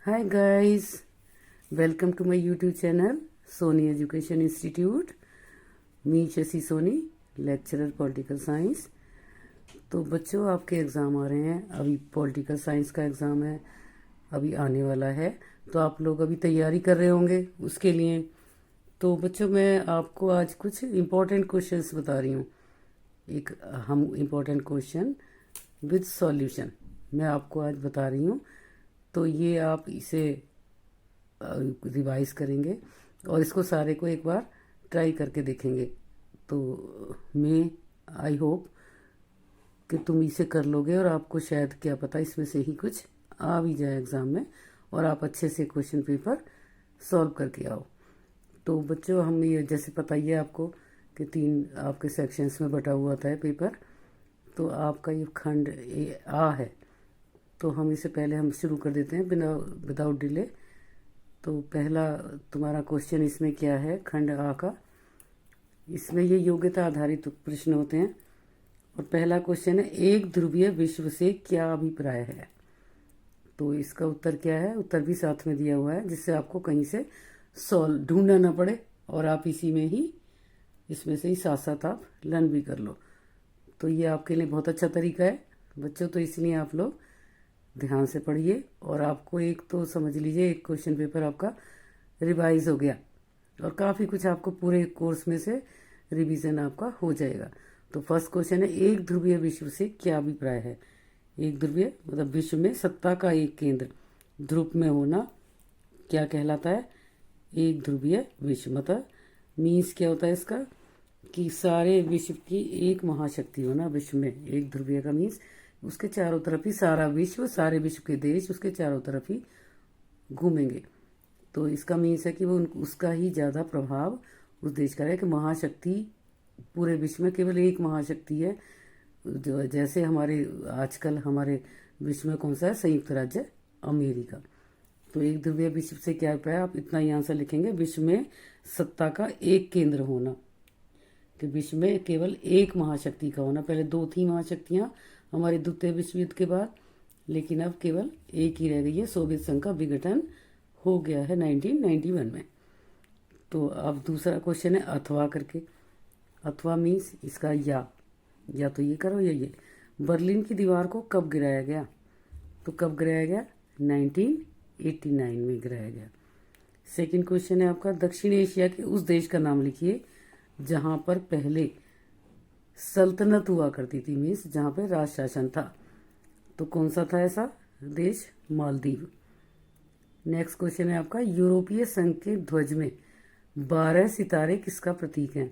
Hi guys, welcome to my YouTube channel Sony Education Institute. मी Shashi Soni, lecturer political science. तो बच्चों, आपके exam आ रहे हैं। अभी पॉलिटिकल साइंस का एग्ज़ाम है, अभी आने वाला है। तो आप लोग अभी तैयारी कर रहे होंगे उसके लिए। तो बच्चों, मैं आपको आज कुछ इम्पोर्टेंट क्वेश्चंस बता रही हूँ। एक हम इम्पोर्टेंट क्वेश्चन विद सॉल्यूशन मैं आपको आज बता रही हूँ। तो ये आप इसे रिवाइज करेंगे और इसको सारे को एक बार ट्राई करके देखेंगे। तो मैं आई होप कि तुम इसे कर लोगे और आपको शायद क्या पता इसमें से ही कुछ आ भी जाए एग्ज़ाम में और आप अच्छे से क्वेश्चन पेपर सॉल्व करके आओ। तो बच्चों, हम ये जैसे पता ही है आपको कि 3 आपके सेक्शंस में बटा हुआ था पेपर। तो आपका ये खंड आ है। तो हम इसे पहले हम शुरू कर देते हैं बिना विदाउट डिले। तो पहला तुम्हारा क्वेश्चन इसमें क्या है, खंड आ का। इसमें ये योग्यता आधारित प्रश्न होते हैं। और पहला क्वेश्चन है, एक ध्रुवीय विश्व से क्या अभिप्राय है। तो इसका उत्तर क्या है, उत्तर भी साथ में दिया हुआ है, जिससे आपको कहीं से सॉल्व ढूंढना ना पड़े और आप इसी में ही इसमें से ही साथ साथ आप लर्न भी कर लो। तो ये आपके लिए बहुत अच्छा तरीका है बच्चों। तो इसलिए आप लोग ध्यान से पढ़िए और आपको एक तो समझ लीजिए, एक क्वेश्चन पेपर आपका रिवाइज हो गया और काफ़ी कुछ आपको पूरे कोर्स में से रिवीजन आपका हो जाएगा। तो फर्स्ट क्वेश्चन है, एक ध्रुवीय विश्व से क्या अभिप्राय है। एक ध्रुवीय मतलब विश्व में सत्ता का एक केंद्र ध्रुव में होना क्या कहलाता है। एक ध्रुवीय विश्व मतलब मीन्स क्या होता है इसका, कि सारे विश्व की एक महाशक्ति होना। विश्व में एक ध्रुवीय का मीन्स उसके चारों तरफ ही सारा विश्व, सारे विश्व के देश उसके चारों तरफ ही घूमेंगे। तो इसका मीन्स है कि वो उसका ही ज़्यादा प्रभाव उस देश का है, कि महाशक्ति पूरे विश्व में केवल एक महाशक्ति है। जो जैसे हमारे आजकल हमारे विश्व में कौन सा है, संयुक्त राज्य अमेरिका। तो एक ध्रुवीय विश्व से क्या अभिप्राय, आप इतना ही आंसर लिखेंगे, विश्व में सत्ता का एक केंद्र होना। कि विश्व में केवल एक महाशक्ति का होना। पहले 2 थी महाशक्तियां हमारे द्वितीय विश्व युद्ध के बाद, लेकिन अब केवल एक ही रह गई है। सोवियत संघ का विघटन हो गया है 1991 में। तो अब दूसरा क्वेश्चन है अथवा करके। अथवा मीन्स इसका या तो ये करो या ये। बर्लिन की दीवार को कब गिराया गया। तो कब गिराया गया, 1989 में गिराया गया। सेकंड क्वेश्चन है आपका, दक्षिण एशिया के उस देश का नाम लिखिए जहां पर पहले सल्तनत हुआ करती थी, मीन्स जहां पे राज शासन था। तो कौन सा था ऐसा देश, मालदीव। नेक्स्ट क्वेश्चन है आपका, यूरोपीय संघ के ध्वज में 12 सितारे किसका प्रतीक हैं।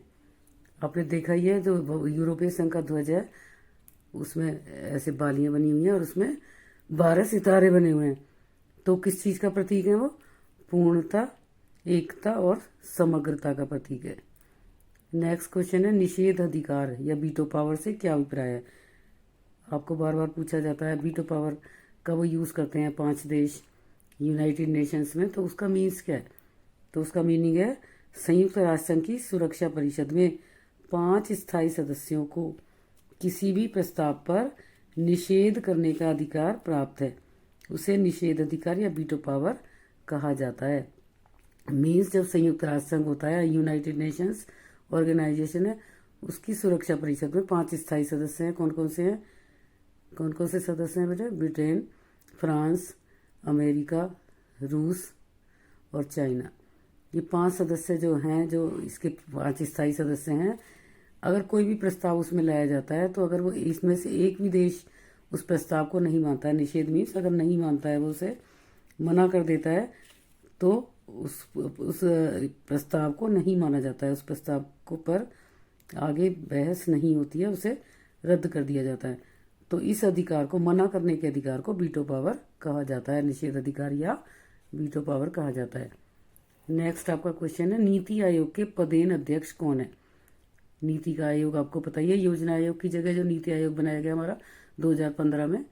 आपने देखा ही है, जो यूरोपीय संघ का ध्वज है उसमें ऐसे बालियां बनी हुई हैं और उसमें 12 सितारे बने हुए हैं। तो किस चीज का प्रतीक है वो, पूर्णता, एकता और समग्रता का प्रतीक है। नेक्स्ट क्वेश्चन है, निषेध अधिकार या वीटो पावर से क्या अभिप्राय है। आपको बार बार पूछा जाता है वीटो पावर का वो यूज़ करते हैं 5 देश यूनाइटेड नेशंस में। तो उसका मीन्स क्या है, तो उसका मीनिंग है, संयुक्त राष्ट्र संघ की सुरक्षा परिषद में 5 स्थायी सदस्यों को किसी भी प्रस्ताव पर निषेध करने का अधिकार प्राप्त है। उसे निषेध अधिकार या वीटो पावर कहा जाता है। मीन्स जब संयुक्त राष्ट्र संघ होता है, यूनाइटेड नेशंस ऑर्गेनाइजेशन है, उसकी सुरक्षा परिषद में 5 स्थायी सदस्य हैं। कौन कौन से हैं, कौन कौन से सदस्य हैं बेटे, ब्रिटेन, फ्रांस, अमेरिका, रूस और चाइना। ये 5 सदस्य जो हैं, जो इसके 5 स्थायी सदस्य हैं। अगर कोई भी प्रस्ताव उसमें लाया जाता है, तो अगर वो इसमें से एक भी देश उस प्रस्ताव को नहीं मानता है, निषेध मीन्स अगर नहीं मानता है, वो उसे मना कर देता है, तो उस प्रस्ताव को नहीं माना जाता है। उस प्रस्ताव को पर आगे बहस नहीं होती है, उसे रद्द कर दिया जाता है। तो इस अधिकार को, मना करने के अधिकार को वीटो पावर कहा जाता है, निषेध अधिकार या वीटो पावर कहा जाता है। नेक्स्ट आपका क्वेश्चन है, नीति आयोग के पदेन अध्यक्ष कौन है। नीति का आयोग आपको पता ही है, योजना आयोग की जगह जो नीति आयोग बनाया गया हमारा 2015 में।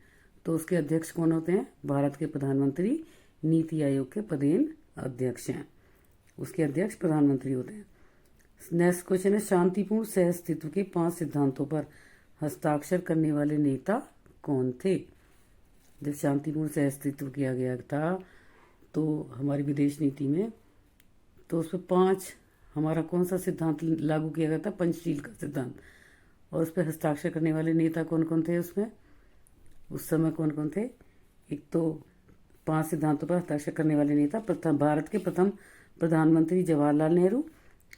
तो उसके अध्यक्ष कौन होते हैं, भारत के प्रधानमंत्री नीति आयोग के पदेन अध्यक्ष हैं। उसके अध्यक्ष प्रधानमंत्री होते हैं। नेक्स्ट क्वेश्चन है, शांतिपूर्ण सहअस्तित्व के 5 सिद्धांतों पर हस्ताक्षर करने वाले नेता कौन थे। जब शांतिपूर्ण सहअस्तित्व किया गया था तो हमारी विदेश नीति में, तो उस पर 5 हमारा कौन सा सिद्धांत लागू किया गया था? पंचशील का सिद्धांत। और उस पर हस्ताक्षर करने वाले नेता कौन कौन थे उसमें, उस समय कौन कौन थे? एक तो 5 सिद्धांतों पर हस्ताक्षर करने वाले नेता, प्रथम भारत के प्रथम प्रधानमंत्री जवाहरलाल नेहरू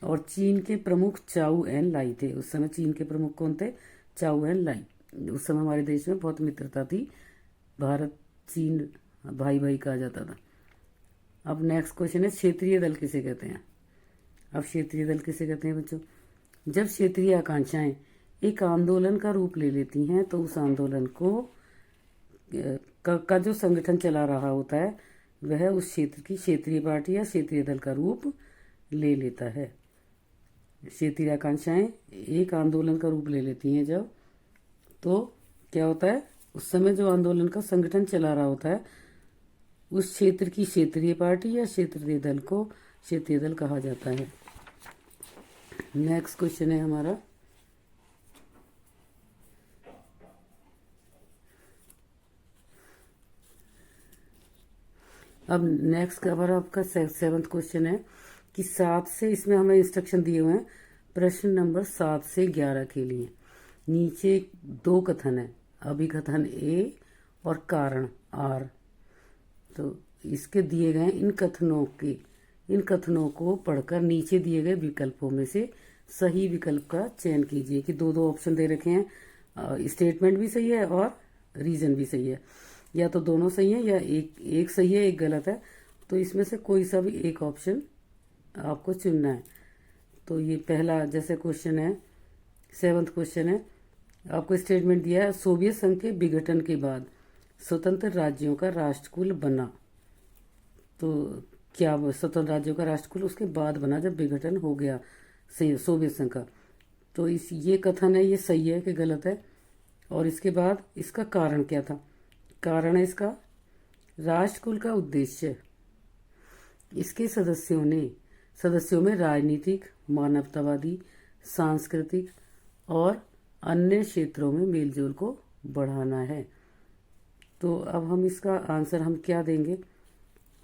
और चीन के प्रमुख चाउ एन लाई थे। उस समय चीन के प्रमुख कौन थे? चाउ एन लाई। उस समय हमारे देश में बहुत मित्रता थी, भारत चीन भाई भाई कहा जाता था। अब नेक्स्ट क्वेश्चन है, क्षेत्रीय दल किसे कहते हैं? अब क्षेत्रीय दल किसे कहते हैं बच्चों? जब क्षेत्रीय आकांक्षाएं एक आंदोलन का रूप ले लेती हैं तो उस आंदोलन को का जो संगठन चला रहा होता है वह उस क्षेत्र की क्षेत्रीय पार्टी या क्षेत्रीय दल का रूप ले लेता है। क्षेत्रीय आकांक्षाएं एक आंदोलन का रूप ले लेती हैं जब, तो क्या होता है? उस समय जो आंदोलन का संगठन चला रहा होता है उस क्षेत्र की क्षेत्रीय पार्टी या क्षेत्रीय दल को क्षेत्रीय दल कहा जाता है। नेक्स्ट क्वेश्चन है हमारा, अब नेक्स्ट हमारा आपका 7th क्वेश्चन है कि 7 से, इसमें हमें इंस्ट्रक्शन दिए हुए हैं प्रश्न नंबर 7 से 11 के लिए। नीचे 2 कथन है, अभिकथन ए और कारण आर। तो इसके दिए गए इन कथनों को पढ़कर नीचे दिए गए विकल्पों में से सही विकल्प का चयन कीजिए। कि 2 ऑप्शन दे रखे हैं, स्टेटमेंट भी सही है और रीजन भी सही है, या तो दोनों सही है या एक सही है एक गलत है। तो इसमें से कोई सा भी एक ऑप्शन आपको चुनना है। तो ये पहला जैसे क्वेश्चन है, 7th क्वेश्चन है, आपको स्टेटमेंट दिया है, सोवियत संघ के विघटन के बाद स्वतंत्र राज्यों का राष्ट्रकुल बना। तो क्या स्वतंत्र राज्यों का राष्ट्रकुल उसके बाद बना जब विघटन हो गया सोवियत संघ का। तो ये कथन है, ये सही है कि गलत है? और इसके बाद इसका कारण क्या था? कारण है इसका, राष्ट्रकुल का उद्देश्य इसके सदस्यों में राजनीतिक, मानवतावादी, सांस्कृतिक और अन्य क्षेत्रों में मेलजोल को बढ़ाना है। तो अब हम इसका आंसर हम क्या देंगे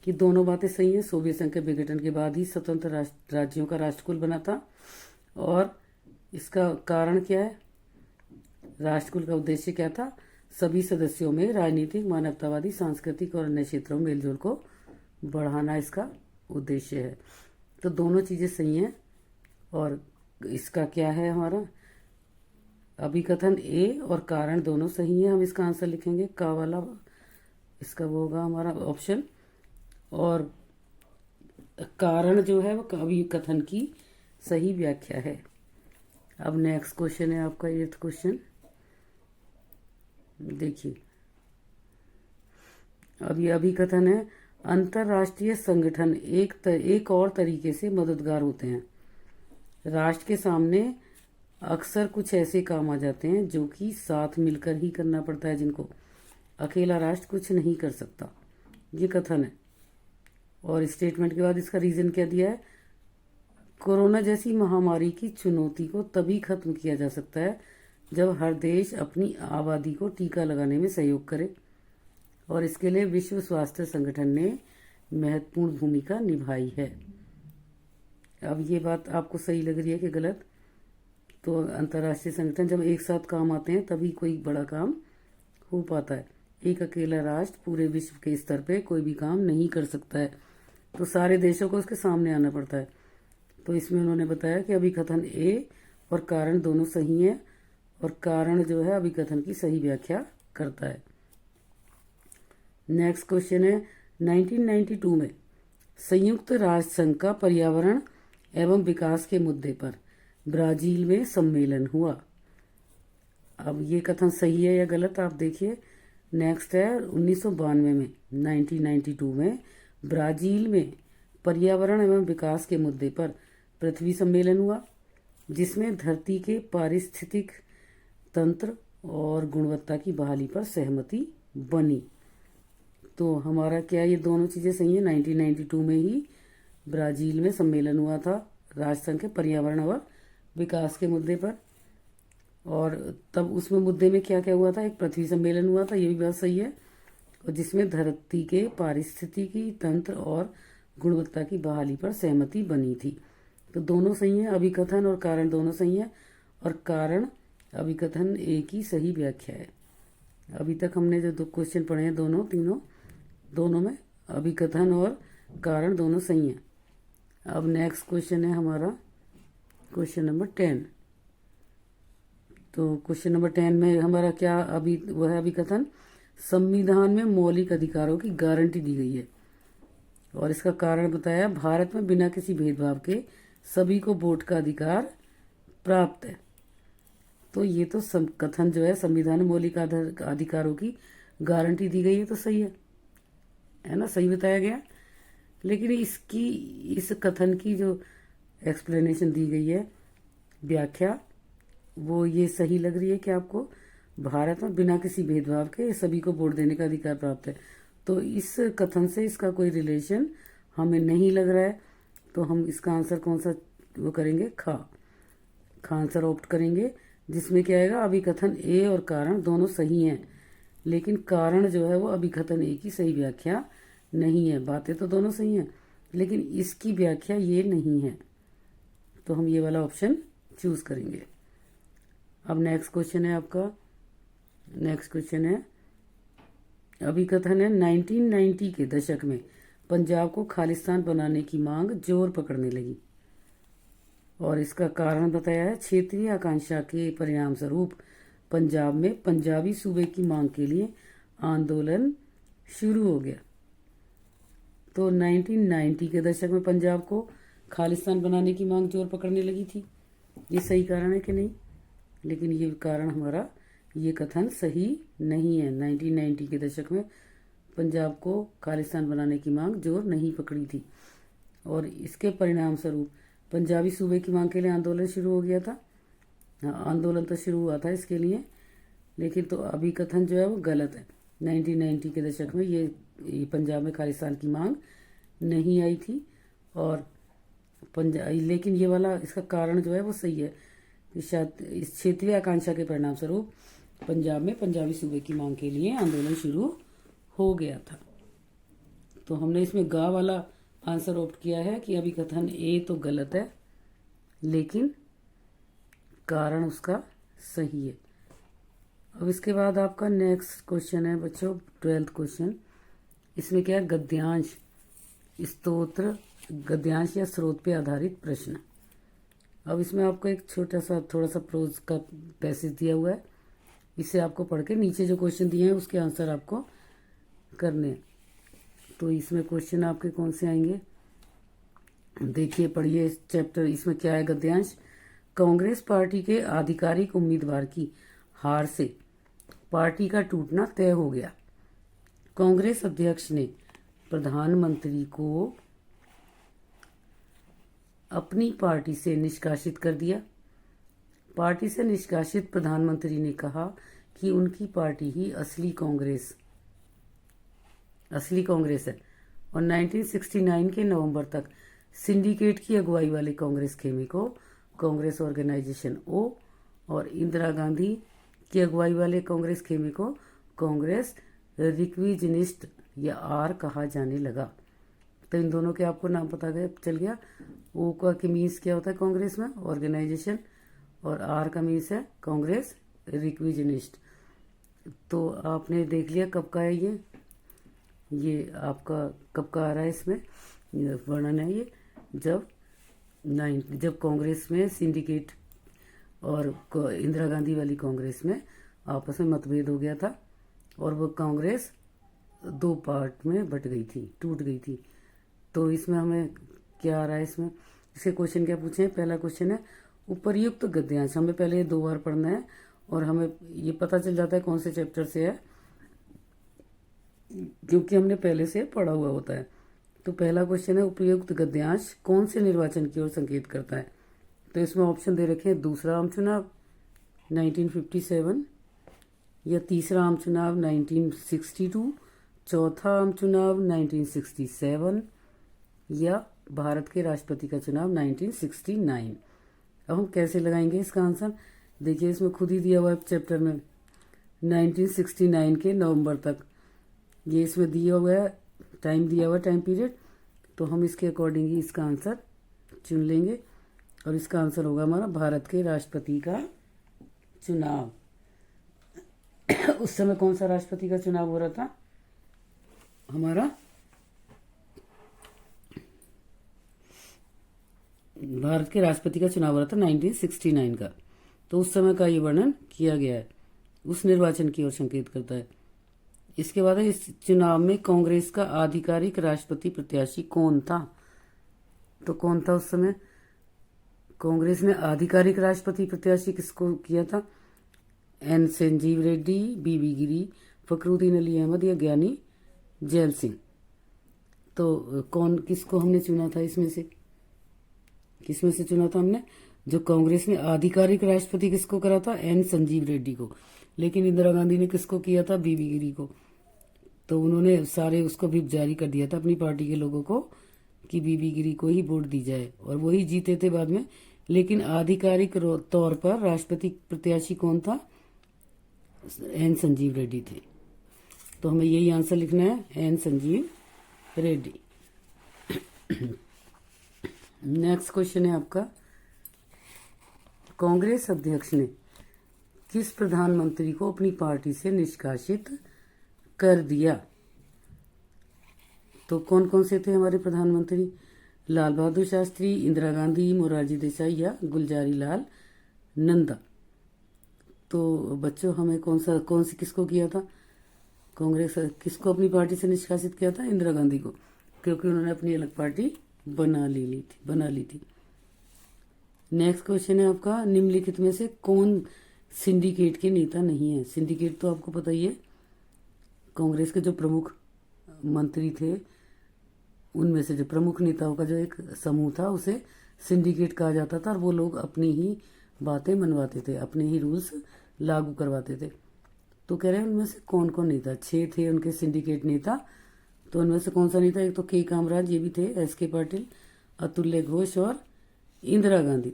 कि दोनों बातें सही हैं। सोवियत संघ के विघटन के बाद ही स्वतंत्र राज्यों का राष्ट्रकुल बना था। और इसका कारण क्या है? राष्ट्रकुल का उद्देश्य क्या था? सभी सदस्यों में राजनीतिक, मानवतावादी, सांस्कृतिक और अन्य क्षेत्रों में मेलजोल को बढ़ाना इसका उद्देश्य है। तो दोनों चीजें सही हैं। और इसका क्या है हमारा? अभिकथन ए और कारण दोनों सही हैं। हम इसका आंसर लिखेंगे का वाला, इसका वो होगा हमारा ऑप्शन। और कारण जो है वो अभिकथन की सही व्याख्या है। अब नेक्स्ट क्वेश्चन है आपका 8th क्वेश्चन। देखिए, अब ये अभिकथन है, अंतरराष्ट्रीय संगठन एक और तरीके से मददगार होते हैं। राष्ट्र के सामने अक्सर कुछ ऐसे काम आ जाते हैं जो कि साथ मिलकर ही करना पड़ता है, जिनको अकेला राष्ट्र कुछ नहीं कर सकता। ये कथन है। और स्टेटमेंट के बाद इसका रीजन क्या दिया है? कोरोना जैसी महामारी की चुनौती को तभी खत्म किया जा सकता है जब हर देश अपनी आबादी को टीका लगाने में सहयोग करे। और इसके लिए विश्व स्वास्थ्य संगठन ने महत्वपूर्ण भूमिका निभाई है। अब ये बात आपको सही लग रही है कि गलत? तो अंतर्राष्ट्रीय संगठन जब एक साथ काम आते हैं तभी कोई बड़ा काम हो पाता है। एक अकेला राष्ट्र पूरे विश्व के स्तर पे कोई भी काम नहीं कर सकता है, तो सारे देशों को उसके सामने आना पड़ता है। तो इसमें उन्होंने बताया कि अभिकथन ए और कारण दोनों सही हैं, और कारण जो है अभिकथन की सही व्याख्या करता है। नेक्स्ट क्वेश्चन है, 1992 में संयुक्त राष्ट्र संघ का पर्यावरण एवं विकास के मुद्दे पर ब्राजील में सम्मेलन हुआ। अब ये कथन सही है या गलत आप देखिए। नेक्स्ट है 1992 में 1992 में ब्राजील में पर्यावरण एवं विकास के मुद्दे पर पृथ्वी सम्मेलन हुआ, जिसमें धरती के पारिस्थितिक तंत्र और गुणवत्ता की बहाली पर सहमति बनी। तो हमारा क्या ये दोनों चीज़ें सही हैं। 1992 में ही ब्राजील में सम्मेलन हुआ था राष्ट्रसंघ के पर्यावरण और विकास के मुद्दे पर, और तब उसमें मुद्दे में क्या क्या हुआ था? एक पृथ्वी सम्मेलन हुआ था, ये भी बात सही है। और जिसमें धरती के पारिस्थितिकी तंत्र और गुणवत्ता की बहाली पर सहमति बनी थी। तो दोनों सही है, अभिकथन और कारण दोनों सही है, और कारण अभिकथन एक ही सही व्याख्या है। अभी तक हमने जो दो क्वेश्चन पढ़े हैं दोनों में अभिकथन और कारण दोनों सही हैं। अब नेक्स्ट क्वेश्चन है हमारा क्वेश्चन नंबर 10। तो क्वेश्चन नंबर 10 में हमारा क्या वह है अभिकथन, संविधान में मौलिक अधिकारों की गारंटी दी गई है और इसका कारण बताया, भारत में बिना किसी भेदभाव के सभी को वोट का अधिकार प्राप्त है। तो ये तो कथन जो है संविधान में मौलिक अधिकारों की गारंटी दी गई है, तो सही है ना, सही बताया गया। लेकिन इस कथन की जो एक्सप्लेनेशन दी गई है, व्याख्या, वो ये सही लग रही है कि आपको भारत में बिना किसी भेदभाव के सभी को वोट देने का अधिकार प्राप्त है। तो इस कथन से इसका कोई रिलेशन हमें नहीं लग रहा है, तो हम इसका आंसर कौन सा वो करेंगे, खा आंसर ऑप्ट करेंगे, जिसमें क्या आएगा, अभिकथन ए और कारण दोनों सही हैं, लेकिन कारण जो है वो अभिकथन ए की सही व्याख्या नहीं है। बातें तो दोनों सही हैं, लेकिन इसकी व्याख्या ये नहीं है, तो हम ये वाला ऑप्शन चूज करेंगे। अब नेक्स्ट क्वेश्चन है आपका, नेक्स्ट क्वेश्चन है अभिकथन है 1990 के दशक में पंजाब को खालिस्तान बनाने की मांग जोर पकड़ने लगी और इसका कारण बताया है, क्षेत्रीय आकांक्षा के परिणाम स्वरूप पंजाब में पंजाबी सूबे की मांग के लिए आंदोलन शुरू हो गया। तो 1990 के दशक में पंजाब को खालिस्तान बनाने की मांग जोर पकड़ने लगी थी, ये सही कारण है कि नहीं? लेकिन ये कारण हमारा ये कथन सही नहीं है। 1990 के दशक में पंजाब को खालिस्तान बनाने की मांग जोर नहीं पकड़ी थी और इसके परिणाम स्वरूप पंजाबी सूबे की मांग के लिए आंदोलन शुरू हो गया था। हाँ, आंदोलन तो शुरू हुआ था इसके लिए, लेकिन तो अभी कथन जो है वो गलत है। 1990 के दशक में ये पंजाब में खालिस्तान की मांग नहीं आई थी और लेकिन ये वाला इसका कारण जो है वो सही है कि शायद इस क्षेत्रीय आकांक्षा के परिणाम स्वरूप पंजाब में पंजाबी सूबे की मांग के लिए आंदोलन शुरू हो गया था। तो हमने इसमें गा वाला आंसर ऑप्ट किया है कि अभी कथन ए तो गलत है, लेकिन कारण उसका सही है। अब इसके बाद आपका नेक्स्ट क्वेश्चन है बच्चों 12th क्वेश्चन। इसमें क्या है, गद्यांश स्तोत्र, गद्यांश या स्रोत पे आधारित प्रश्न। अब इसमें आपको एक छोटा सा थोड़ा सा प्रोज का पैसेज दिया हुआ है, इसे आपको पढ़ के नीचे जो क्वेश्चन दिए हैं उसके आंसर आपको करने हैं। तो इसमें क्वेश्चन आपके कौन से आएंगे, देखिए पढ़िए इस चैप्टर। इसमें क्या है, गद्यांश, कांग्रेस पार्टी के आधिकारिक उम्मीदवार की हार से पार्टी का टूटना तय हो गया। कांग्रेस अध्यक्ष ने प्रधानमंत्री को अपनी पार्टी से निष्कासित कर दिया। पार्टी से निष्कासित प्रधानमंत्री ने कहा कि उनकी पार्टी ही असली कांग्रेस है और 1969 के नवंबर तक सिंडिकेट की अगुवाई वाले कांग्रेस खेमे को कांग्रेस ऑर्गेनाइजेशन ओ और इंदिरा गांधी की अगुवाई वाले कांग्रेस खेमे को कांग्रेस रिक्विजनिस्ट या आर कहा जाने लगा। तो इन दोनों के आपको नाम पता चल गया। ओ का के मीन्स क्या होता है कांग्रेस में, ऑर्गेनाइजेशन, और आर का मीन्स है कांग्रेस रिक्विजनिस्ट। तो आपने देख लिया कब का है ये आपका कब का आ रहा है, इसमें वर्णन है ये जब कांग्रेस में सिंडिकेट और इंदिरा गांधी वाली कांग्रेस में आपस में मतभेद हो गया था और वो कांग्रेस दो पार्ट में बट गई थी, टूट गई थी। तो इसमें हमें क्या आ रहा है, इसमें इसके क्वेश्चन क्या पूछे हैं। पहला क्वेश्चन है उपर्युक्त गद्यांश, हमें पहले 2 बार पढ़ना है और हमें ये पता चल जाता है कौन से चैप्टर से है, क्योंकि हमने पहले से पढ़ा हुआ होता है। तो पहला क्वेश्चन है उपयुक्त गद्यांश कौन से निर्वाचन की ओर संकेत करता है। तो इसमें ऑप्शन दे रखे हैं, दूसरा आम चुनाव 1957 या तीसरा आम चुनाव 1962, चौथा आम चुनाव 1967 या भारत के राष्ट्रपति का चुनाव 1969। अब हम कैसे लगाएंगे इसका आंसर, देखिए इसमें खुद ही दिया हुआ है चैप्टर में 1969 के नवंबर तक ये इसमें दिया हुआ है, टाइम दिया हुआ है, टाइम पीरियड, तो हम इसके अकॉर्डिंग ही इसका आंसर चुन लेंगे। और इसका आंसर होगा हमारा भारत के राष्ट्रपति का चुनाव। उस समय कौन सा राष्ट्रपति का चुनाव हो रहा था? हमारा भारत के राष्ट्रपति का चुनाव हो रहा था 1969 का। तो उस समय का ये वर्णन किया गया है, उस निर्वाचन की ओर संकेत करता है। इसके बाद इस चुनाव में कांग्रेस का आधिकारिक राष्ट्रपति प्रत्याशी कौन था? तो कौन था उस समय? कांग्रेस ने आधिकारिक राष्ट्रपति प्रत्याशी किसको किया था? एन संजीव रेड्डी, बीबी गिरी, फखरुद्दीन अली अहमद या ज्ञानी जैल सिंह। तो कौन किसको हमने चुना था? इसमें से किसमें से चुना था हमने? जो कांग्रेस ने आधिकारिक राष्ट्रपति किसको करा था? एन संजीव रेड्डी को। लेकिन इंदिरा गांधी ने किसको किया था? बीबी गिरी को। तो उन्होंने सारे उसको भी जारी कर दिया था अपनी पार्टी के लोगों को कि बीबी गिरी को ही वोट दी जाए, और वही जीते थे बाद में। लेकिन आधिकारिक तौर पर राष्ट्रपति प्रत्याशी कौन था? एन संजीव रेड्डी थे। तो हमें यही आंसर लिखना है, एन संजीव रेड्डी। नेक्स्ट क्वेश्चन है आपका, कांग्रेस अध्यक्ष ने किस प्रधानमंत्री को अपनी पार्टी से निष्कासित कर दिया? तो कौन कौन से थे हमारे प्रधानमंत्री? लाल बहादुर शास्त्री, इंदिरा गांधी, मोरारजी देसाई या गुलजारी लाल नंदा। तो बच्चों हमें कौन सी किसको किया था? कांग्रेस किसको अपनी पार्टी से निष्कासित किया था? इंदिरा गांधी को, क्योंकि उन्होंने अपनी अलग पार्टी बना ली थी। नेक्स्ट क्वेश्चन है आपका, निम्नलिखित में से कौन सिंडिकेट के नेता नहीं है? सिंडिकेट तो आपको पता ही है, कांग्रेस के जो प्रमुख मंत्री थे उनमें से जो प्रमुख नेताओं का जो एक समूह था उसे सिंडिकेट कहा जाता था, और वो लोग अपनी ही बातें मनवाते थे, अपने ही रूल्स लागू करवाते थे। तो कह रहे हैं उनमें से कौन कौन नेता? 6 थे उनके सिंडिकेट नेता। तो उनमें से कौन सा नेता? एक तो के कामराज, ये भी थे, एस.के. पाटिल, अतुल्य घोष और इंदिरा गांधी।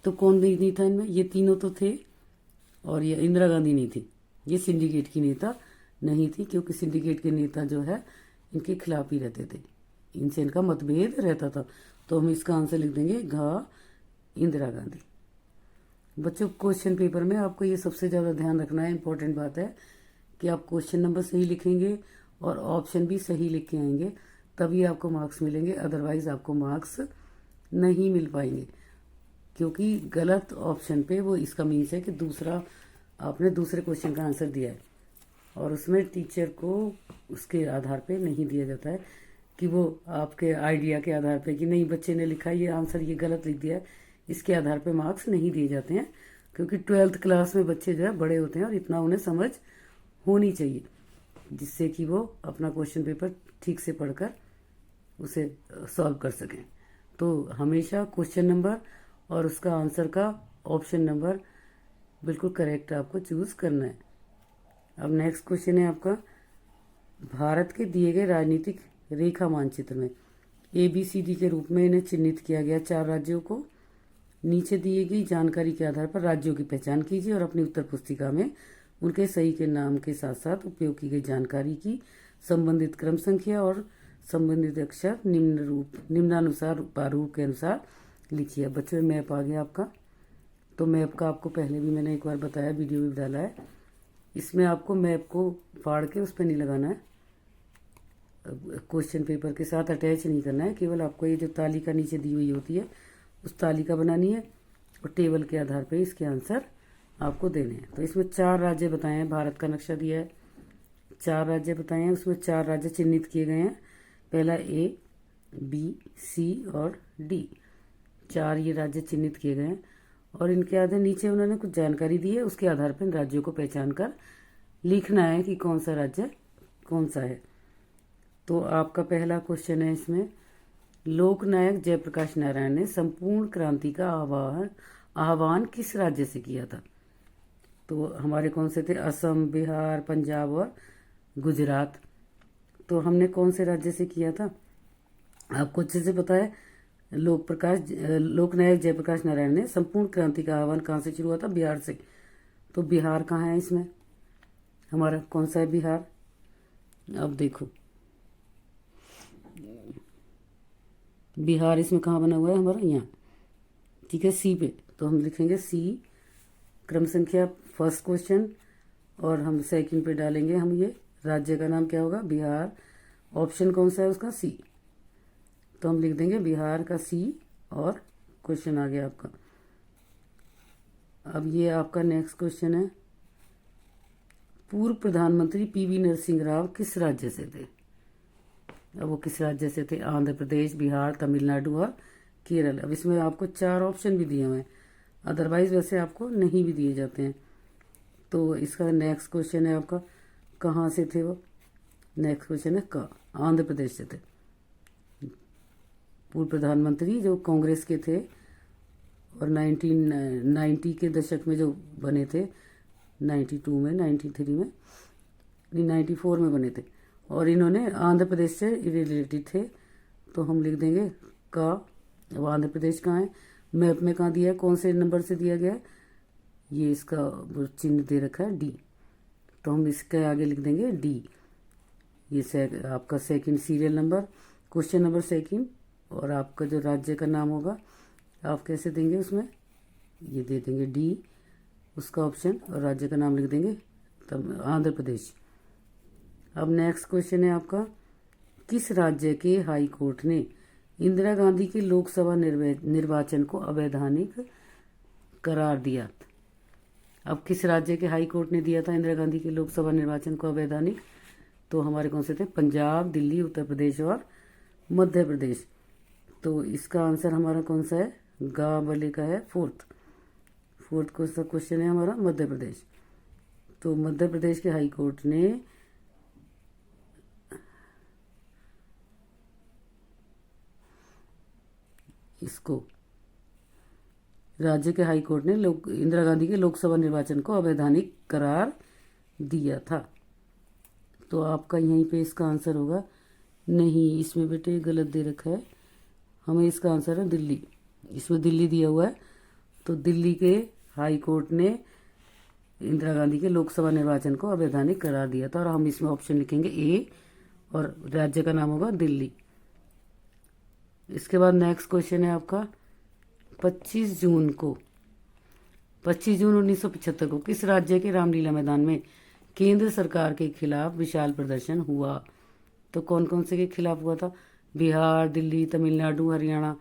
तो कौन नहीं था इनमें? ये तीनों तो थे, और ये इंदिरा गांधी नहीं थी, ये सिंडिकेट की नेता नहीं थी, क्योंकि सिंडिकेट के नेता जो है इनके खिलाफ ही रहते थे, इनसे इनका मतभेद रहता था। तो हम इसका आंसर लिख देंगे घ, इंदिरा गांधी। बच्चों क्वेश्चन पेपर में आपको ये सबसे ज़्यादा ध्यान रखना है, इंपॉर्टेंट बात है कि आप क्वेश्चन नंबर सही लिखेंगे और ऑप्शन भी सही लिख के आएंगे, तभी आपको मार्क्स मिलेंगे, अदरवाइज आपको मार्क्स नहीं मिल पाएंगे। क्योंकि गलत ऑप्शन पे वो इसका मीन्स है कि आपने दूसरे क्वेश्चन का आंसर दिया है, और उसमें टीचर को उसके आधार पे नहीं दिया जाता है कि वो आपके आइडिया के आधार पे कि नहीं बच्चे ने लिखा ये आंसर ये गलत लिख दिया है, इसके आधार पे मार्क्स नहीं दिए जाते हैं। क्योंकि 12th क्लास में बच्चे जो है बड़े होते हैं और इतना उन्हें समझ होनी चाहिए जिससे कि वो अपना क्वेश्चन पेपर ठीक से पढ़कर उसे सॉल्व कर सकें। तो हमेशा क्वेश्चन नंबर और उसका आंसर का ऑप्शन नंबर बिल्कुल करेक्ट आपको चूज करना है। अब नेक्स्ट क्वेश्चन है आपका, भारत के दिए गए राजनीतिक रेखा मानचित्र में ABCD के रूप में इन्हें चिन्हित किया गया 4 राज्यों को। नीचे दिए गई जानकारी के आधार पर राज्यों की पहचान कीजिए और अपनी उत्तर पुस्तिका में उनके सही के नाम के साथ साथ उपयोग की गई जानकारी की संबंधित क्रम संख्या और संबंधित अक्षर निम्नानुसार प्रारूप के अनुसार लिखिए। बच्चों मैप आ गया आपका। तो मैप का आपको पहले भी मैंने एक बार बताया, वीडियो भी डाला है। इसमें आपको मैप को फाड़ के उस पर नहीं लगाना है, क्वेश्चन पेपर के साथ अटैच नहीं करना है, केवल आपको ये जो तालिका नीचे दी हुई होती है उस तालिका बनानी है और टेबल के आधार पर इसके आंसर आपको देने हैं। तो इसमें 4 राज्य बताए हैं, भारत का नक्शा दिया है, 4 राज्य बताए हैं, उसमें 4 राज्य चिन्हित किए गए हैं। पहला A, B, C और D, 4 ये राज्य चिन्हित किए गए हैं, और इनके आधार नीचे उन्होंने कुछ जानकारी दी है, उसके आधार पर इन राज्यों को पहचान कर लिखना है कि कौन सा राज्य कौन सा है। तो आपका पहला क्वेश्चन है इसमें, लोकनायक जयप्रकाश नारायण ने संपूर्ण क्रांति का आह्वान किस राज्य से किया था? तो हमारे कौन से थे? असम, बिहार, पंजाब और गुजरात। तो हमने कौन से राज्य से किया था? आपको अच्छे से पता है, लोकनायक जयप्रकाश नारायण ने संपूर्ण क्रांति का आह्वान कहाँ से शुरू हुआ था? बिहार से। तो बिहार कहाँ है इसमें? हमारा कौन सा है बिहार? अब देखो, बिहार इसमें कहाँ बना हुआ है हमारा, यहाँ, ठीक है, सी पे। तो हम लिखेंगे सी, क्रम संख्या फर्स्ट क्वेश्चन, और हम सेकंड पे डालेंगे हम ये राज्य का नाम क्या होगा, बिहार। ऑप्शन कौन सा है उसका, सी। तो हम लिख देंगे बिहार का सी, और क्वेश्चन आ गया आपका। अब ये आपका नेक्स्ट क्वेश्चन है, पूर्व प्रधानमंत्री पीवी नरसिंह राव किस राज्य से थे। अब वो किस राज्य से थे, आंध्र प्रदेश, बिहार, तमिलनाडु और केरल। अब इसमें आपको 4 ऑप्शन भी दिए हुए हैं, अदरवाइज वैसे आपको नहीं भी दिए जाते हैं। तो इसका नेक्स्ट क्वेश्चन है आपका, कहाँ से थे वो। नेक्स्ट क्वेश्चन है का, आंध्र प्रदेश से थे पूर्व प्रधानमंत्री जो कांग्रेस के थे, और 1990 के दशक में जो बने थे, 92 में, 93 में, नहीं 94 में बने थे, और इन्होंने आंध्र प्रदेश से रिलेटेड थे। तो हम लिख देंगे का। अब आंध्र प्रदेश कहाँ है, मैप में कहाँ दिया है, कौन से नंबर से दिया गया है, ये इसका चिन्ह दे रखा है डी। तो हम इसके आगे लिख देंगे डी। ये आपका second serial number, question number second, और आपका जो राज्य का नाम होगा आप कैसे देंगे उसमें, ये दे देंगे डी उसका ऑप्शन, और राज्य का नाम लिख देंगे तब आंध्र प्रदेश। अब नेक्स्ट क्वेश्चन है आपका, किस राज्य के हाई कोर्ट ने इंदिरा गांधी के लोकसभा निर्वाचन को अवैधानिक करार दिया। अब किस राज्य के हाई कोर्ट ने दिया था इंदिरा गांधी के लोकसभा निर्वाचन को अवैधानिक, तो हमारे कौन से थे, पंजाब, दिल्ली, उत्तर प्रदेश और मध्य प्रदेश। तो इसका आंसर हमारा कौन सा है, गा वाले का है, फोर्थ क्वेश्चन है हमारा मध्य प्रदेश। तो मध्य प्रदेश के हाई कोर्ट ने इसको, राज्य के हाई कोर्ट ने इंदिरा गांधी के लोकसभा निर्वाचन को अवैधानिक करार दिया था। तो आपका यहीं पे इसका आंसर होगा, नहीं इसमें बेटे गलत दे रखा है, हमें इसका आंसर है दिल्ली, इसमें दिल्ली दिया हुआ है। तो दिल्ली के हाई कोर्ट ने इंदिरा गांधी के लोकसभा निर्वाचन को अवैधानिक करार दिया था, और हम इसमें ऑप्शन लिखेंगे ए, और राज्य का नाम होगा दिल्ली। इसके बाद नेक्स्ट क्वेश्चन है आपका, 25 जून 1975 को किस राज्य के रामलीला मैदान में केंद्र सरकार के खिलाफ विशाल प्रदर्शन हुआ। तो कौन कौन से के खिलाफ हुआ था, बिहार, दिल्ली, तमिलनाडु, हरियाणा।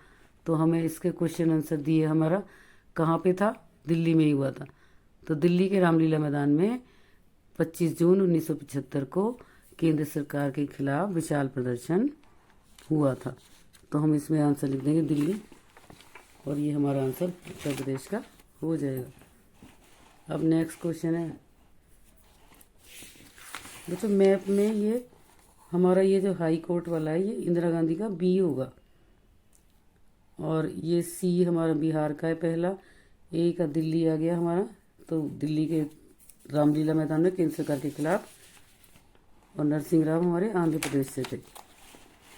तो हमें इसके क्वेश्चन आंसर दिए, हमारा कहाँ पे था, दिल्ली में ही हुआ था। तो दिल्ली के रामलीला मैदान में 25 जून 1975 को केंद्र सरकार के खिलाफ विशाल प्रदर्शन हुआ था। तो हम इसमें आंसर लिख देंगे दिल्ली, और ये हमारा आंसर उत्तर प्रदेश का हो जाएगा। अब नेक्स्ट क्वेश्चन है, देखो मैप में ये हमारा ये जो हाई कोर्ट वाला है ये इंदिरा गांधी का बी होगा, और ये सी हमारा बिहार का है पहला, ए का दिल्ली आ गया हमारा। तो दिल्ली के रामलीला मैदान में केंद्र सरकार के खिलाफ, और नरसिंह राव हमारे आंध्र प्रदेश से थे।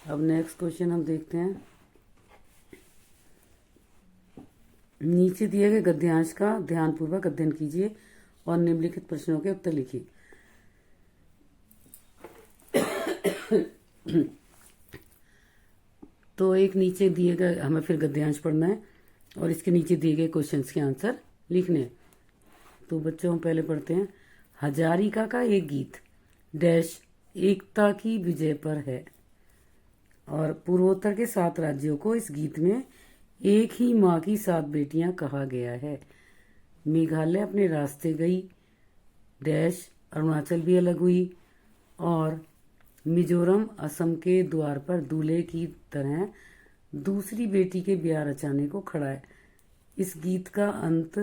अब नेक्स्ट क्वेश्चन हम देखते हैं, नीचे दिए गए गद्यांश का ध्यानपूर्वक अध्ययन कीजिए और निम्नलिखित प्रश्नों के उत्तर लिखिए। तो एक नीचे दिए गए, हमें फिर गद्यांश पढ़ना है, और इसके नीचे दिए गए क्वेश्चंस के आंसर लिखने हैं। तो बच्चों हम पहले पढ़ते हैं, हजारिका का एक गीत डैश एकता की विजय पर है, और पूर्वोत्तर के 7 राज्यों को इस गीत में एक ही माँ की 7 बेटियां कहा गया है। मेघालय अपने रास्ते गई डैश, अरुणाचल भी अलग हुई, और मिजोरम असम के द्वार पर दूल्हे की तरह दूसरी बेटी के ब्याह रचाने को खड़ा है। इस गीत का अंत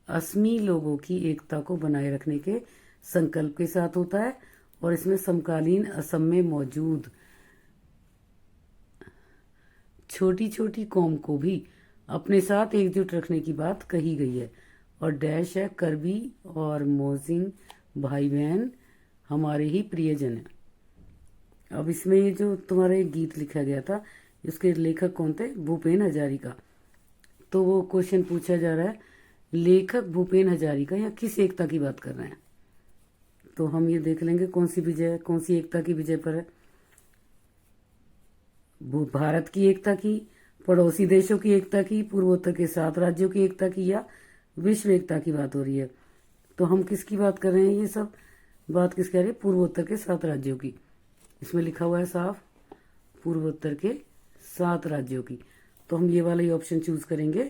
असमी लोगों की एकता को बनाए रखने के संकल्प के साथ होता है, और इसमें समकालीन असम में मौजूद छोटी छोटी कौम को भी अपने साथ एकजुट रखने की बात कही गई है, और डैश है, करबी और मोजिंग भाई बहन हमारे ही प्रियजन है। अब इसमें ये जो तुम्हारा एक गीत लिखा गया था, इसके लेखक कौन थे, भूपेन हजारिका। तो वो क्वेश्चन पूछा जा रहा है, लेखक भूपेन हजारिका या किस एकता की बात कर रहे हैं। तो हम ये देख लेंगे कौन सी विजय, कौन सी एकता की विजय पर है। भारत की एकता की, पड़ोसी देशों की एकता की, पूर्वोत्तर के 7 राज्यों की एकता की, या विश्व एकता की बात हो रही है। तो हम किसकी बात कर रहे हैं, ये सब बात किस कह रही है, पूर्वोत्तर के 7 राज्यों की। इसमें लिखा हुआ है साफ, पूर्वोत्तर के 7 राज्यों की। तो हम ये वाला ही ऑप्शन चूज करेंगे,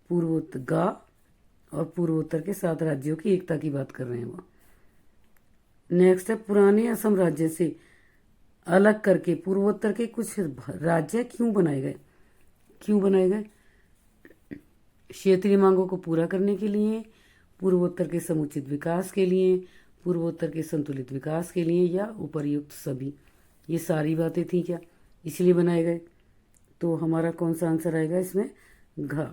पूर्वोत्तर गा, और पूर्वोत्तर के 7 राज्यों की एकता की बात कर रहे हैं वो। नेक्स्ट है, पुराने असम राज्य से अलग करके पूर्वोत्तर के कुछ राज्य क्यों बनाए गए। क्यों बनाए गए, क्षेत्रीय मांगों को पूरा करने के लिए, पूर्वोत्तर के समुचित विकास के लिए, पूर्वोत्तर के संतुलित विकास के लिए, या उपर्युक्त सभी। ये सारी बातें थी क्या, इसलिए बनाए गए। तो हमारा कौन सा आंसर आएगा इसमें, घ।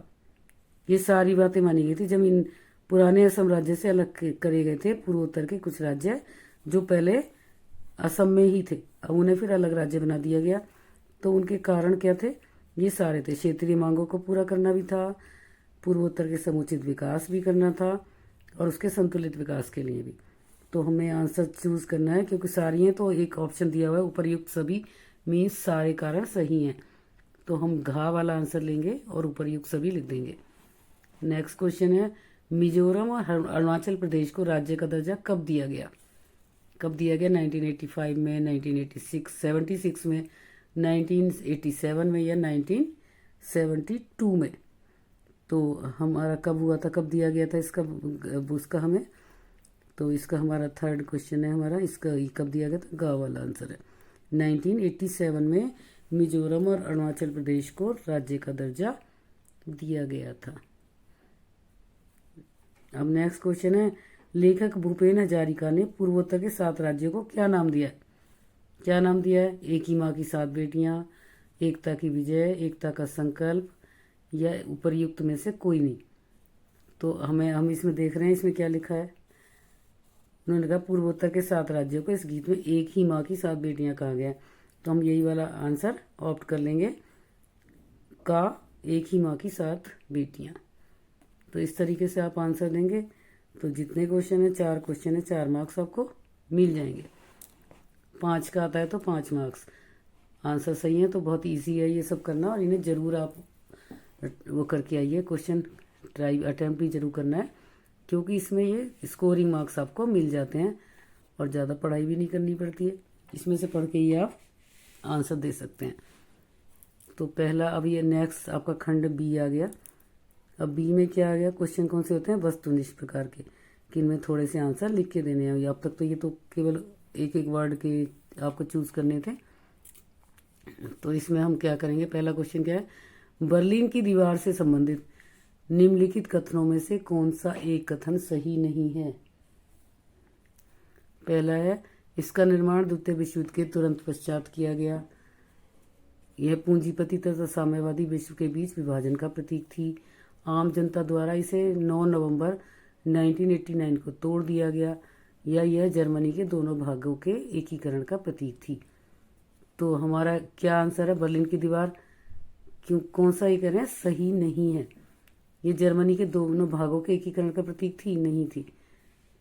ये सारी बातें मानी गई थी जब इन पुराने असम राज्य से अलग करे गए थे पूर्वोत्तर के कुछ राज्य जो पहले असम में ही थे, अब उन्हें फिर अलग राज्य बना दिया गया। तो उनके कारण क्या थे, ये सारे थे, क्षेत्रीय मांगों को पूरा करना भी था, पूर्वोत्तर के समुचित विकास भी करना था, और उसके संतुलित विकास के लिए भी। तो हमें आंसर चूज करना है, क्योंकि सारी हैं तो एक ऑप्शन दिया हुआ है उपर्युक्त सभी, मीन्स सारे कारण सही हैं। तो हम घा वाला आंसर लेंगे और उपर्युक्त सभी लिख देंगे। नेक्स्ट क्वेश्चन है, मिजोरम और अरुणाचल प्रदेश को राज्य का दर्जा कब दिया गया। कब दिया गया, 1985 में, 1986, 76 में, 1987 में, या 1972 में। तो हमारा कब हुआ था, कब दिया गया था इसका, उसका हमें, तो इसका हमारा थर्ड क्वेश्चन है हमारा, इसका कब दिया गया था, गा वाला आंसर है। 1987 में मिजोरम और अरुणाचल प्रदेश को राज्य का दर्जा दिया गया था। अब नेक्स्ट क्वेश्चन है, लेखक भूपेन हजारिका ने पूर्वोत्तर के 7 राज्यों को क्या नाम दिया है। क्या नाम दिया है, एक ही माँ की 7 बेटियां, एकता की विजय, एकता का संकल्प, या उपर्युक्त में से कोई नहीं। तो हम इसमें देख रहे हैं, इसमें क्या लिखा है, उन्होंने कहा पूर्वोत्तर के 7 राज्यों को इस गीत में एक ही माँ की 7 बेटियां कहा गया है। तो हम यही वाला आंसर ऑप्ट कर लेंगे, का, एक ही माँ की 7 बेटियां। तो इस तरीके से आप आंसर देंगे तो जितने क्वेश्चन है, 4 क्वेश्चन है, 4 मार्क्स आपको मिल जाएंगे। 5 का आता है तो 5 मार्क्स। आंसर सही है तो बहुत इजी है ये सब करना, और इन्हें जरूर आप वो करके आइए, क्वेश्चन ट्राई अटैम्प्ट भी जरूर करना है, क्योंकि इसमें ये स्कोरिंग मार्क्स आपको मिल जाते हैं और ज़्यादा पढ़ाई भी नहीं करनी पड़ती है, इसमें से पढ़ के ही आप आंसर दे सकते हैं। तो पहला, अब ये नेक्स्ट आपका खंड बी आ गया। अब बी में क्या आ गया, क्वेश्चन कौन से होते हैं, वस्तुनिष्ठ प्रकार के, कि इनमें थोड़े से आंसर लिख के देने हैं। अब तक तो ये तो केवल एक एक वर्ड के आपको चूज करने थे। तो इसमें हम क्या करेंगे, पहला क्वेश्चन क्या है, बर्लिन की दीवार से संबंधित निम्नलिखित कथनों में से कौन सा एक कथन सही नहीं है। पहला है, इसका निर्माण द्वितीय विश्व युद्ध के तुरंत पश्चात किया गया, यह पूंजीपति तथा साम्यवादी विश्व के बीच विभाजन का प्रतीक थी, आम जनता द्वारा इसे 9 नवंबर 1989 को तोड़ दिया गया, या यह जर्मनी के दोनों भागों के एकीकरण का प्रतीक थी। तो हमारा क्या आंसर है, बर्लिन की दीवार क्यों, कौन सा ये कह रहे हैं, सही नहीं है। ये जर्मनी के दोनों भागों के एकीकरण का प्रतीक थी, नहीं थी।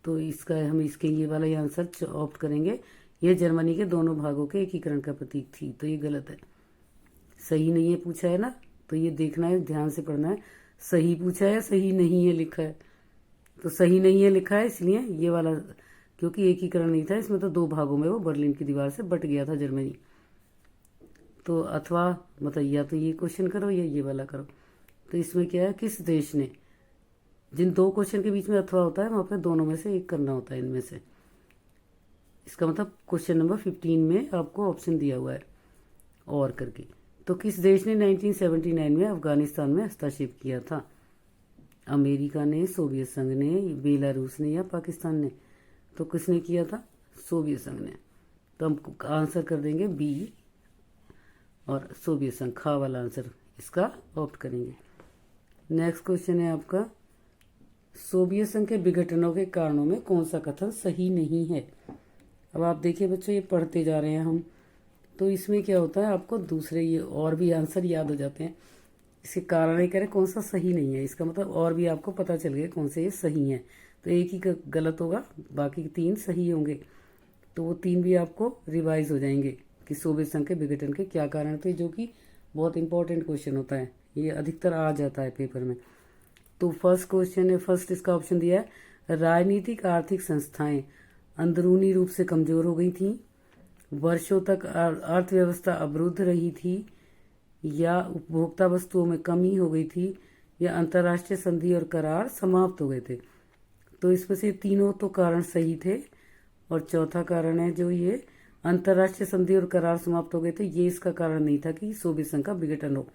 तो इसका हम इसके ये वाला ही आंसर ऑप्ट करेंगे, यह जर्मनी के दोनों भागों के एकीकरण का प्रतीक थी। तो ये गलत है, सही नहीं है पूछा है ना, तो ये देखना है, ध्यान से पढ़ना है, सही पूछा है, सही नहीं है लिखा है। तो सही नहीं है लिखा है, इसलिए ये वाला, क्योंकि एकीकरण नहीं था इसमें, तो 2 भागों में वो बर्लिन की दीवार से बट गया था जर्मनी। तो अथवा मतलब या तो ये क्वेश्चन करो या ये वाला करो। तो इसमें क्या है, किस देश ने, जिन 2 क्वेश्चन के बीच में अथवा होता है वहां पर दोनों में से एक करना होता है इनमें से। इसका मतलब क्वेश्चन नंबर 15 में आपको ऑप्शन दिया हुआ है और करके। तो किस देश ने 1979 में अफगानिस्तान में हस्तक्षेप किया था, अमेरिका ने, सोवियत संघ ने, बेलारूस ने, या पाकिस्तान ने। तो किसने किया था, सोवियत संघ ने। तो हम आंसर कर देंगे बी, और सोवियत संघ, खा वाला आंसर इसका ऑप्ट करेंगे। नेक्स्ट क्वेश्चन है आपका, सोवियत संघ के विघटनों के कारणों में कौन सा कथन सही नहीं है। अब आप देखिए बच्चों, ये पढ़ते जा रहे हैं हम, तो इसमें क्या होता है, आपको दूसरे ये और भी आंसर याद हो जाते हैं। इसके कारण ये कह रहे कौन सा सही नहीं है, इसका मतलब और भी आपको पता चल गया कौन से ये सही है। तो एक ही गलत होगा, बाकी 3 सही होंगे। तो वो 3 भी आपको रिवाइज हो जाएंगे कि सोवियत संघ के विघटन के क्या कारण थे, जो कि बहुत इंपॉर्टेंट क्वेश्चन होता है, ये अधिकतर आ जाता है पेपर में। तो फर्स्ट क्वेश्चन है, फर्स्ट इसका ऑप्शन दिया है, राजनीतिक आर्थिक संस्थाएं अंदरूनी रूप से कमजोर हो गई थीं, वर्षों तक अर्थव्यवस्था अवरुद्ध रही थी, या उपभोक्ता वस्तुओं में कमी हो गई थी, या अंतर्राष्ट्रीय संधि और करार समाप्त हो गए थे। तो इसमें से तीनों तो कारण सही थे, और चौथा कारण है जो ये अंतर्राष्ट्रीय संधि और करार समाप्त हो गए थे, ये इसका कारण नहीं था कि सोवियत संघ का विघटन हो।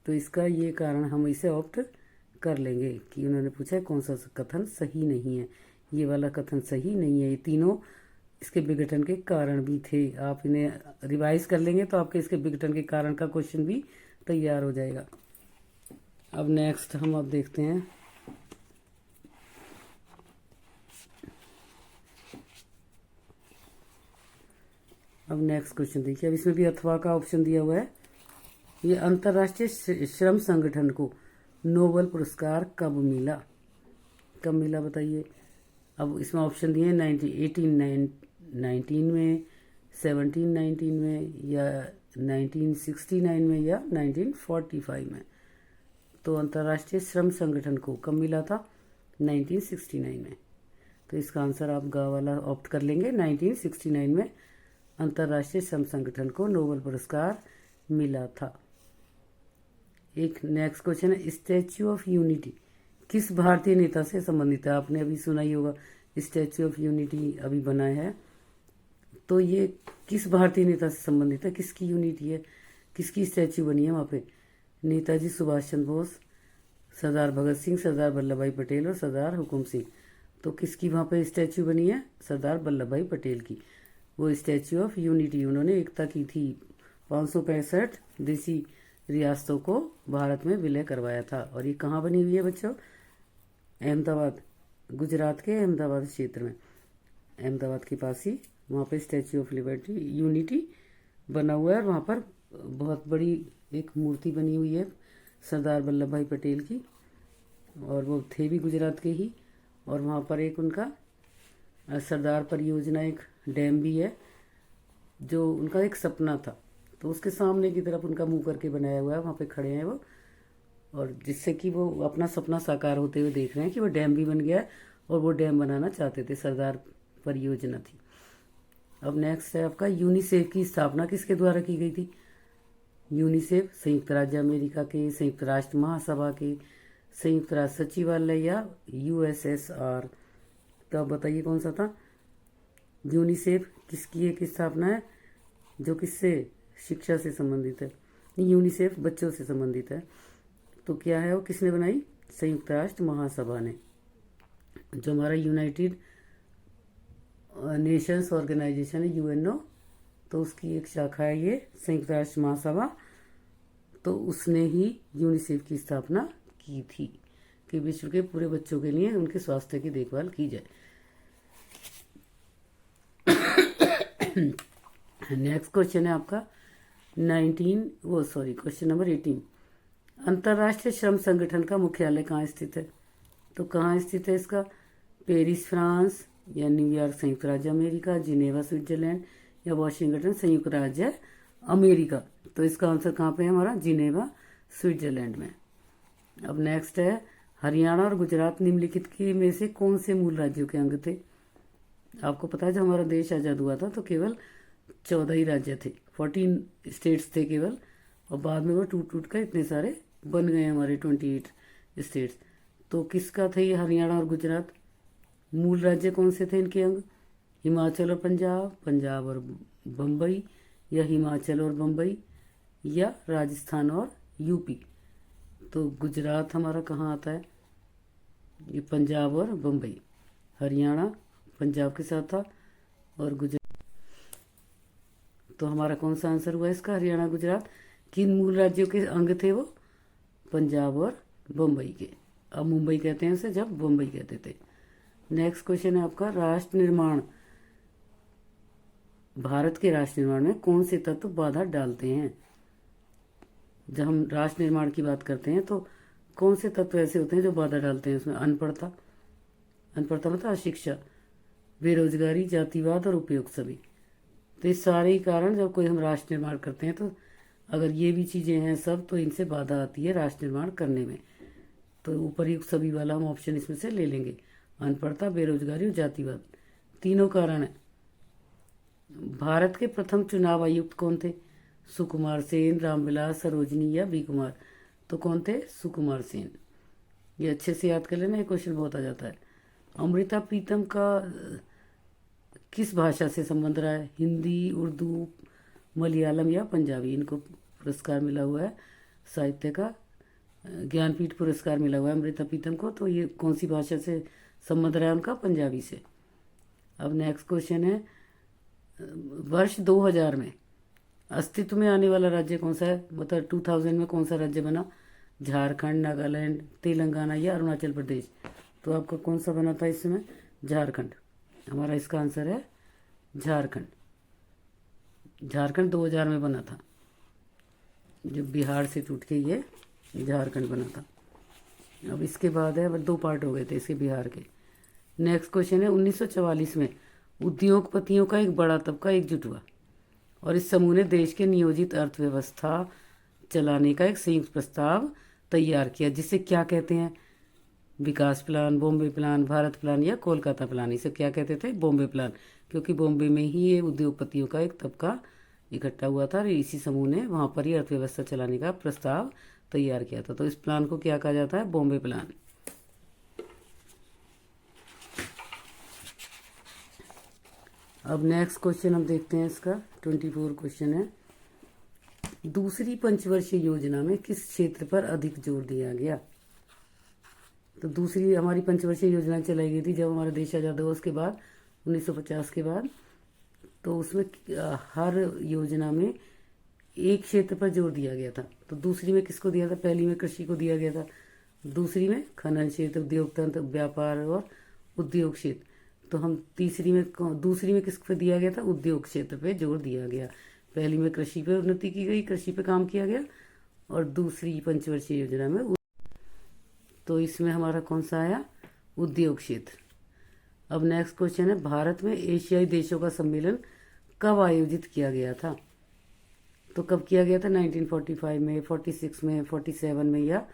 तो इसका ये कारण हम इसे ऑप्ट कर लेंगे कि उन्होंने पूछा है कौन सा कथन सही नहीं है। ये वाला कथन सही नहीं है, ये तीनों इसके विघटन के कारण भी थे। आप इन्हें रिवाइज कर लेंगे तो आपके इसके विघटन के कारण का क्वेश्चन भी तैयार हो जाएगा। अब नेक्स्ट हम अब देखते हैं, अब नेक्स्ट क्वेश्चन देखिए। अब इसमें भी अथवा का ऑप्शन दिया हुआ है। ये अंतर्राष्ट्रीय श्रम संगठन को नोबेल पुरस्कार कब मिला, कब मिला बताइए। अब इसमें ऑप्शन दिए हैं 1819 में, 1719 में, या 1969 में, या 1945 में। तो अंतर्राष्ट्रीय श्रम संगठन को कब मिला था, 1969 में। तो इसका आंसर आप गा वाला ऑप्ट कर लेंगे। 1969 में अंतर्राष्ट्रीय श्रम संगठन को नोबेल पुरस्कार मिला था। एक नेक्स्ट क्वेश्चन है, स्टैच्यू ऑफ यूनिटी किस भारतीय नेता से संबंधित है। आपने अभी सुना ही होगा, स्टैच्यू ऑफ यूनिटी अभी बना है, तो ये किस भारतीय नेता से संबंधित है, किसकी यूनिटी है, किसकी स्टैच्यू बनी है वहाँ पे। नेताजी सुभाष चंद्र बोस, सरदार भगत सिंह, सरदार वल्लभ भाई पटेल और सरदार हुकुम सिंह। तो किसकी वहाँ पे स्टैच्यू बनी है, सरदार वल्लभ भाई पटेल की। वो स्टैच्यू ऑफ यूनिटी उन्होंने एकता की थी, 565 देसी रियासतों को भारत में विलय करवाया था। और ये कहाँ बनी हुई है बच्चों, अहमदाबाद, गुजरात के अहमदाबाद क्षेत्र में, अहमदाबाद के पास ही वहाँ पे स्टैच्यू ऑफ लिबर्टी यूनिटी बना हुआ है। और वहाँ पर बहुत बड़ी एक मूर्ति बनी हुई है सरदार वल्लभ भाई पटेल की, और वो थे भी गुजरात के ही। और वहाँ पर एक उनका सरदार परियोजना, एक डैम भी है जो उनका एक सपना था, तो उसके सामने की तरफ उनका मुंह करके बनाया हुआ है, वहाँ पे खड़े हैं वो, और जिससे कि वो अपना सपना साकार होते हुए देख रहे हैं कि वो डैम भी बन गया है, और वो डैम बनाना चाहते थे, सरदार परियोजना थी। अब नेक्स्ट है आपका, यूनिसेफ की स्थापना किसके द्वारा की गई थी। यूनिसेफ संयुक्त राज्य अमेरिका के, संयुक्त राष्ट्र महासभा के, संयुक्त राष्ट्र सचिवालय, या यूएसएसआर। तो आप बताइए कौन सा था। यूनिसेफ किसकी एक स्थापना है, जो किससे, शिक्षा से संबंधित है। यूनिसेफ बच्चों से संबंधित है। तो क्या है वो, किसने बनाई, संयुक्त राष्ट्र महासभा ने। जो हमारा यूनाइटेड नेशंस ऑर्गेनाइजेशन है, यूएनओ, तो उसकी एक शाखा है ये संयुक्त राष्ट्र महासभा। तो उसने ही यूनिसेफ की स्थापना की थी कि विश्व के पूरे बच्चों के लिए उनके स्वास्थ्य की देखभाल की जाए। नेक्स्ट क्वेश्चन है आपका क्वेश्चन नंबर 18। अंतर्राष्ट्रीय श्रम संगठन का मुख्यालय कहाँ स्थित है। तो कहाँ स्थित है इसका, पेरिस फ्रांस, या न्यूयॉर्क संयुक्त राज्य अमेरिका, जिनेवा स्विट्जरलैंड, या वॉशिंगटन संयुक्त राज्य अमेरिका। तो इसका आंसर कहाँ पे है हमारा, जिनेवा स्विट्जरलैंड में। अब नेक्स्ट है, हरियाणा और गुजरात निम्नलिखित के में से कौन से मूल राज्यों के अंग थे। आपको पता है जब हमारा देश आज़ाद हुआ था तो केवल 14 ही राज्य थे, 14 स्टेट्स थे केवल, और बाद में वो टूट टूट कर इतने सारे बन गए हमारे 28 स्टेट्स। तो किसका थे ये हरियाणा और गुजरात, मूल राज्य कौन से थे इनके अंग, हिमाचल और पंजाब, पंजाब और बम्बई, या हिमाचल और बम्बई, या राजस्थान और यूपी। तो गुजरात हमारा कहाँ आता है, ये पंजाब और बम्बई, हरियाणा पंजाब के साथ था, और गुजरात। तो हमारा कौन सा आंसर हुआ इसका, हरियाणा गुजरात। किन मूल राज्यों के अंग थे वो, पंजाब और बम्बई के। अब मुंबई कहते हैं उसे, जब बम्बई कहते थे। नेक्स्ट क्वेश्चन है आपका, राष्ट्र निर्माण, भारत के राष्ट्र निर्माण में कौन से तत्व बाधा डालते हैं। जब हम राष्ट्र निर्माण की बात करते हैं तो कौन से तत्व ऐसे होते हैं जो बाधा डालते हैं उसमें, अनपढ़ता, अनपढ़ता मतलब अशिक्षा, बेरोजगारी, जातिवाद और उपयोग सभी। तो ये सारे ही कारण, जब कोई हम राष्ट्र निर्माण करते हैं तो अगर ये भी चीज़ें हैं सब, तो इनसे बाधा आती है राष्ट्र निर्माण करने में। तो ऊपरयुक्त सभी वाला हम ऑप्शन इसमें से ले लेंगे। अनपढ़ता, बेरोजगारी और जातिवाद, तीनों कारण है। भारत के प्रथम चुनाव आयुक्त कौन थे? सुकुमार सेन, रामविलास, सरोजनी या बी कुमार? तो कौन थे? सुकुमार सेन। ये अच्छे से याद कर लेना, ये क्वेश्चन बहुत आ जाता है। अमृता प्रीतम का किस भाषा से संबंध रहा है? हिंदी, उर्दू, मलयालम या पंजाबी? इनको पुरस्कार मिला हुआ है साहित्य का, ज्ञानपीठ पुरस्कार मिला हुआ है अमृता प्रीतम को। तो ये कौन सी भाषा से संबंध रहा है उनका? पंजाबी से। अब नेक्स्ट क्वेश्चन है, वर्ष 2000 में अस्तित्व में आने वाला राज्य कौन सा है? मतलब 2000 में कौन सा राज्य बना? झारखंड, नागालैंड, तेलंगाना या अरुणाचल प्रदेश? तो आपका कौन सा बना था इसमें? झारखंड। हमारा इसका आंसर है झारखंड। झारखंड 2000 में बना था, जो बिहार से टूट के ये झारखंड बना था। अब इसके बाद है, 2 पार्ट हो गए थे इसके बिहार के। नेक्स्ट क्वेश्चन है, 1944 में उद्योगपतियों का एक बड़ा तबका एकजुट हुआ और इस समूह ने देश के नियोजित अर्थव्यवस्था चलाने का एक संयुक्त प्रस्ताव तैयार किया, जिसे क्या कहते हैं? Vikas plan, Bombay plan, Bharat plan या कोलकाता प्लान? इसे क्या कहते थे? बॉम्बे प्लान, क्योंकि बॉम्बे में ही ये उद्योगपतियों का एक तबका इकट्ठा हुआ था और इसी समूह ने वहाँ पर ही अर्थव्यवस्था चलाने का प्रस्ताव तैयार किया था। तो इस प्लान को क्या कहा जाता है? बॉम्बे प्लान। अब नेक्स्ट क्वेश्चन हम देखते हैं, इसका 24 क्वेश्चन है, दूसरी पंचवर्षीय योजना में किस क्षेत्र पर अधिक जोर दिया गया? तो दूसरी हमारी पंचवर्षीय योजना चलाई गई थी जब हमारा देश आज़ाद हुआ, उसके बाद 1950 के बाद। तो उसमें हर योजना में एक क्षेत्र पर जोर दिया गया था। तो दूसरी में किसको दिया था? पहली में कृषि को दिया गया था, दूसरी में खनन क्षेत्र, उद्योग तंत्र, व्यापार और उद्योग क्षेत्र। तो हम दूसरी में किस पे दिया गया था? उद्योग क्षेत्र पे जोर दिया गया। पहली में कृषि पे उन्नति की गई, कृषि पे काम किया गया, और दूसरी पंचवर्षीय योजना में तो इसमें हमारा कौन सा आया? उद्योग क्षेत्र। अब नेक्स्ट क्वेश्चन है, भारत में एशियाई देशों का सम्मेलन कब आयोजित किया गया था? तो कब किया गया था? 1945 में, 46 में, 47 में या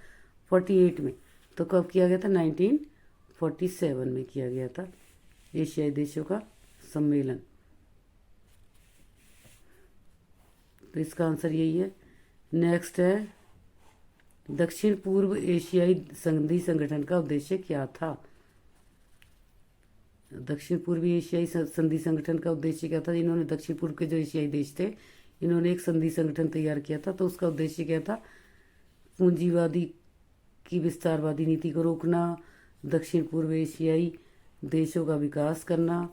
48 में? तो कब किया गया था? 1947 में किया गया था एशियाई देशों का सम्मेलन। तो इसका आंसर यही है। नेक्स्ट है, दक्षिण पूर्व एशियाई संधि संगठन का उद्देश्य क्या था? दक्षिण पूर्वी एशियाई संधि संगठन का उद्देश्य क्या था? इन्होंने दक्षिण पूर्व के जो एशियाई देश थे, इन्होंने एक संधि संगठन तैयार किया था। तो उसका उद्देश्य क्या था? पूंजीवादी की विस्तारवादी नीति को रोकना, दक्षिण पूर्व एशियाई देशों का विकास करना,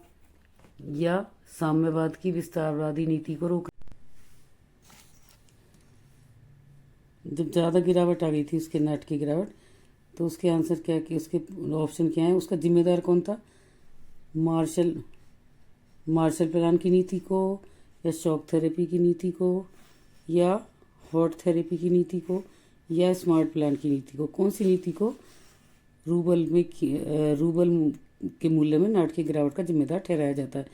या साम्यवाद की विस्तारवादी नीति को रोकना। जब ज़्यादा गिरावट आ गई थी उसके नेट की गिरावट, तो उसके आंसर क्या कि उसके ऑप्शन क्या है? उसका जिम्मेदार कौन था? मार्शल प्लान की नीति को, या शॉक थेरेपी की नीति को, या हॉट थेरेपी की नीति को, या स्मार्ट प्लान की नीति को? कौन सी नीति को रूबल के मूल्य में नाट की गिरावट का जिम्मेदार ठहराया जाता है?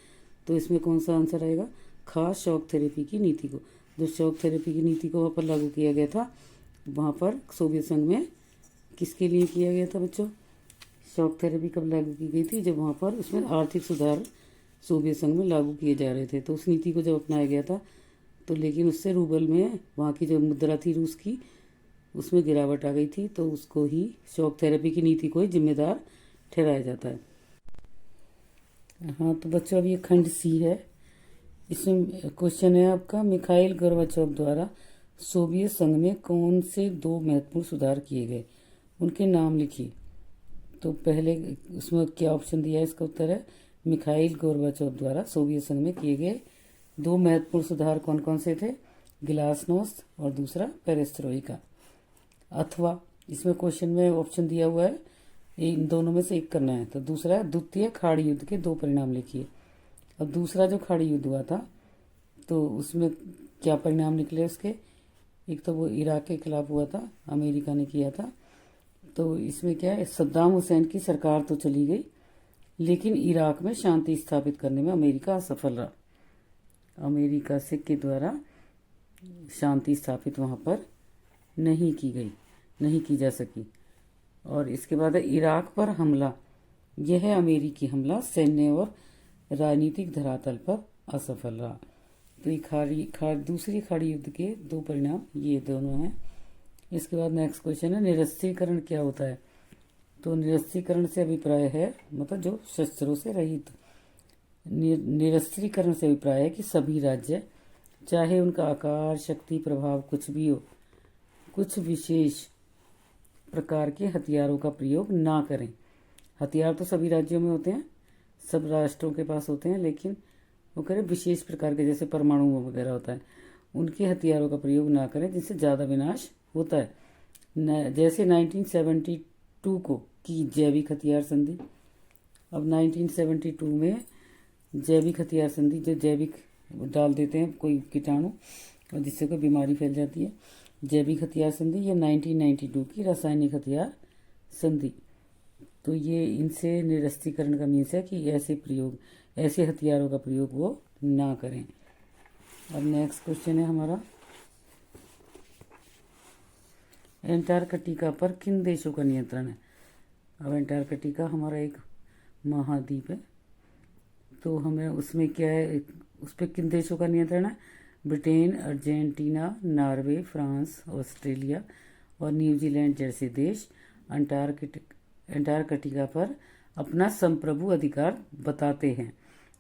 तो इसमें कौन सा आंसर आएगा? खास शॉक थेरेपी की नीति को। जो शॉक थेरेपी की नीति को वहाँ पर लागू किया गया था, वहाँ पर सोवियत संघ में किसके लिए किया गया था बच्चों? शॉक थेरेपी कब लागू की गई थी? जब वहाँ पर उसमें आर्थिक सुधार सोवियत संघ में लागू किए जा रहे थे। तो उस नीति को जब अपनाया गया था, तो लेकिन उससे रूबल में वहाँ की जो मुद्रा थी रूस की, उसमें गिरावट आ गई थी। तो उसको ही शॉक थेरेपी की नीति को ही जिम्मेदार ठहराया जाता है। हाँ, तो बच्चों अब ये खंड सी है, इसमें क्वेश्चन है आपका, मिखाइल गोर्बाचोव द्वारा सोवियत संघ में कौन से 2 महत्वपूर्ण सुधार किए गए? उनके नाम लिखिए। तो पहले उसमें क्या ऑप्शन दिया है? इसका उत्तर है मिखाइल गोर्बाचोव द्वारा सोवियत संघ में किए गए 2 महत्वपूर्ण सुधार कौन कौन से थे? गिलासनोस्त और दूसरा पेरेस्ट्रोइका। अथवा इसमें क्वेश्चन में ऑप्शन दिया हुआ है, इन दोनों में से एक करना है। तो दूसरा है, द्वितीय खाड़ी युद्ध के 2 परिणाम लिखिए। अब दूसरा जो खाड़ी युद्ध हुआ था, तो उसमें क्या परिणाम निकले उसके? एक तो वो इराक के खिलाफ हुआ था, अमेरिका ने किया था। तो इसमें क्या है, सद्दाम हुसैन की सरकार तो चली गई, लेकिन इराक में शांति स्थापित करने में अमेरिका असफल रहा। अमेरिका से के द्वारा शांति स्थापित वहाँ पर नहीं की जा सकी। और इसके बाद है इराक पर हमला। यह अमेरिकी हमला सैन्य और राजनीतिक धरातल पर असफल रहा। तो ये दूसरी खाड़ी युद्ध के दो परिणाम ये दोनों हैं। इसके बाद नेक्स्ट क्वेश्चन है निरस्त्रीकरण क्या होता है। तो निरस्त्रीकरण से अभिप्राय है मतलब जो शस्त्रों से रहित। निरस्त्रीकरण से अभिप्राय है कि सभी राज्य चाहे उनका आकार शक्ति प्रभाव कुछ भी हो कुछ विशेष प्रकार के हथियारों का प्रयोग ना करें। हथियार तो सभी राज्यों में होते हैं, सब राष्ट्रों के पास होते हैं, लेकिन वो करें विशेष प्रकार के जैसे परमाणु वगैरह होता है उनके हथियारों का प्रयोग ना करें जिससे ज़्यादा विनाश होता है। जैसे 1972 को की जैविक हथियार संधि। अब 1972 में जैविक हथियार संधि जो जैविक डाल देते हैं कोई कीटाणु और जिससे कोई बीमारी फैल जाती है, जैविक हथियार संधि या 1992 की रासायनिक हथियार संधि। तो ये इनसे निरस्त्रीकरण का मीन्स है कि ऐसे हथियारों का प्रयोग वो ना करें। अब नेक्स्ट क्वेश्चन है हमारा एंटार्कटिका पर किन देशों का नियंत्रण है। अब एंटार्कटिका हमारा एक महाद्वीप है, तो हमें उसमें क्या है, उस पर किन देशों का नियंत्रण है। Britain, Argentina, Norway, France, Australia और न्यूजीलैंड जैसे देश एंटार्कटिका पर अपना संप्रभु अधिकार बताते हैं,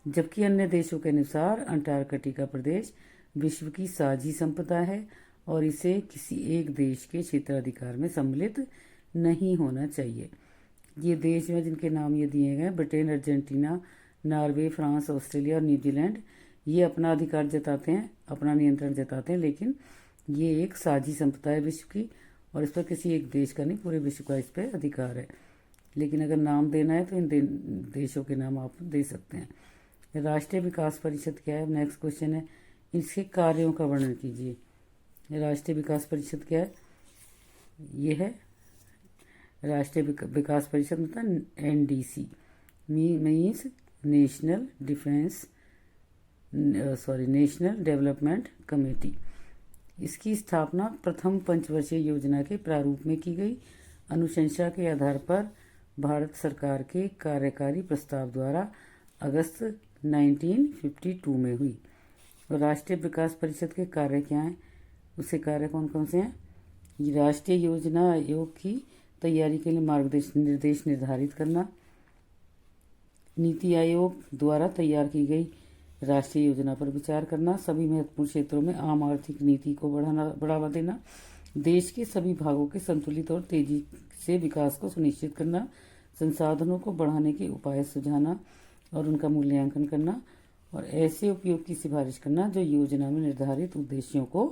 जबकि अन्य देशों के अनुसार अंटार्कटिका प्रदेश विश्व की साझी संपदा है और इसे किसी एक देश के क्षेत्राधिकार में सम्मिलित नहीं होना चाहिए। ये देश हैं जिनके नाम ये दिए गए Britain, Argentina, Norway, France, Australia और न्यूजीलैंड। ये अपना अधिकार जताते हैं, अपना नियंत्रण जताते हैं, लेकिन ये एक साझी संपदा है विश्व की और इस पर किसी एक देश का नहीं पूरे विश्व का इस पर अधिकार है। लेकिन अगर नाम देना है तो इन देशों के नाम आप दे सकते हैं। राष्ट्रीय विकास परिषद क्या है। नेक्स्ट क्वेश्चन है इसके कार्यों का वर्णन कीजिए। राष्ट्रीय विकास परिषद क्या है। ये है राष्ट्रीय विकास परिषद मतलब NDC means national development committee. इसकी स्थापना प्रथम पंचवर्षीय योजना के प्रारूप में की गई अनुशंसा के आधार पर भारत सरकार के कार्यकारी प्रस्ताव द्वारा अगस्त 1952 में हुई। और राष्ट्रीय विकास परिषद के कार्य क्या हैं, उसके कार्य कौन कौन से हैं। ये राष्ट्रीय योजना आयोग की तैयारी के लिए निर्देश निर्धारित करना, नीति आयोग द्वारा तैयार की गई राष्ट्रीय योजना पर विचार करना, सभी महत्वपूर्ण क्षेत्रों में आम आर्थिक नीति को बढ़ावा देना, देश के सभी भागों के संतुलित और तेजी से विकास को सुनिश्चित करना, संसाधनों को बढ़ाने के उपाय सुझाना और उनका मूल्यांकन करना और ऐसे उपयोग की सिफारिश करना जो योजना में निर्धारित उद्देश्यों को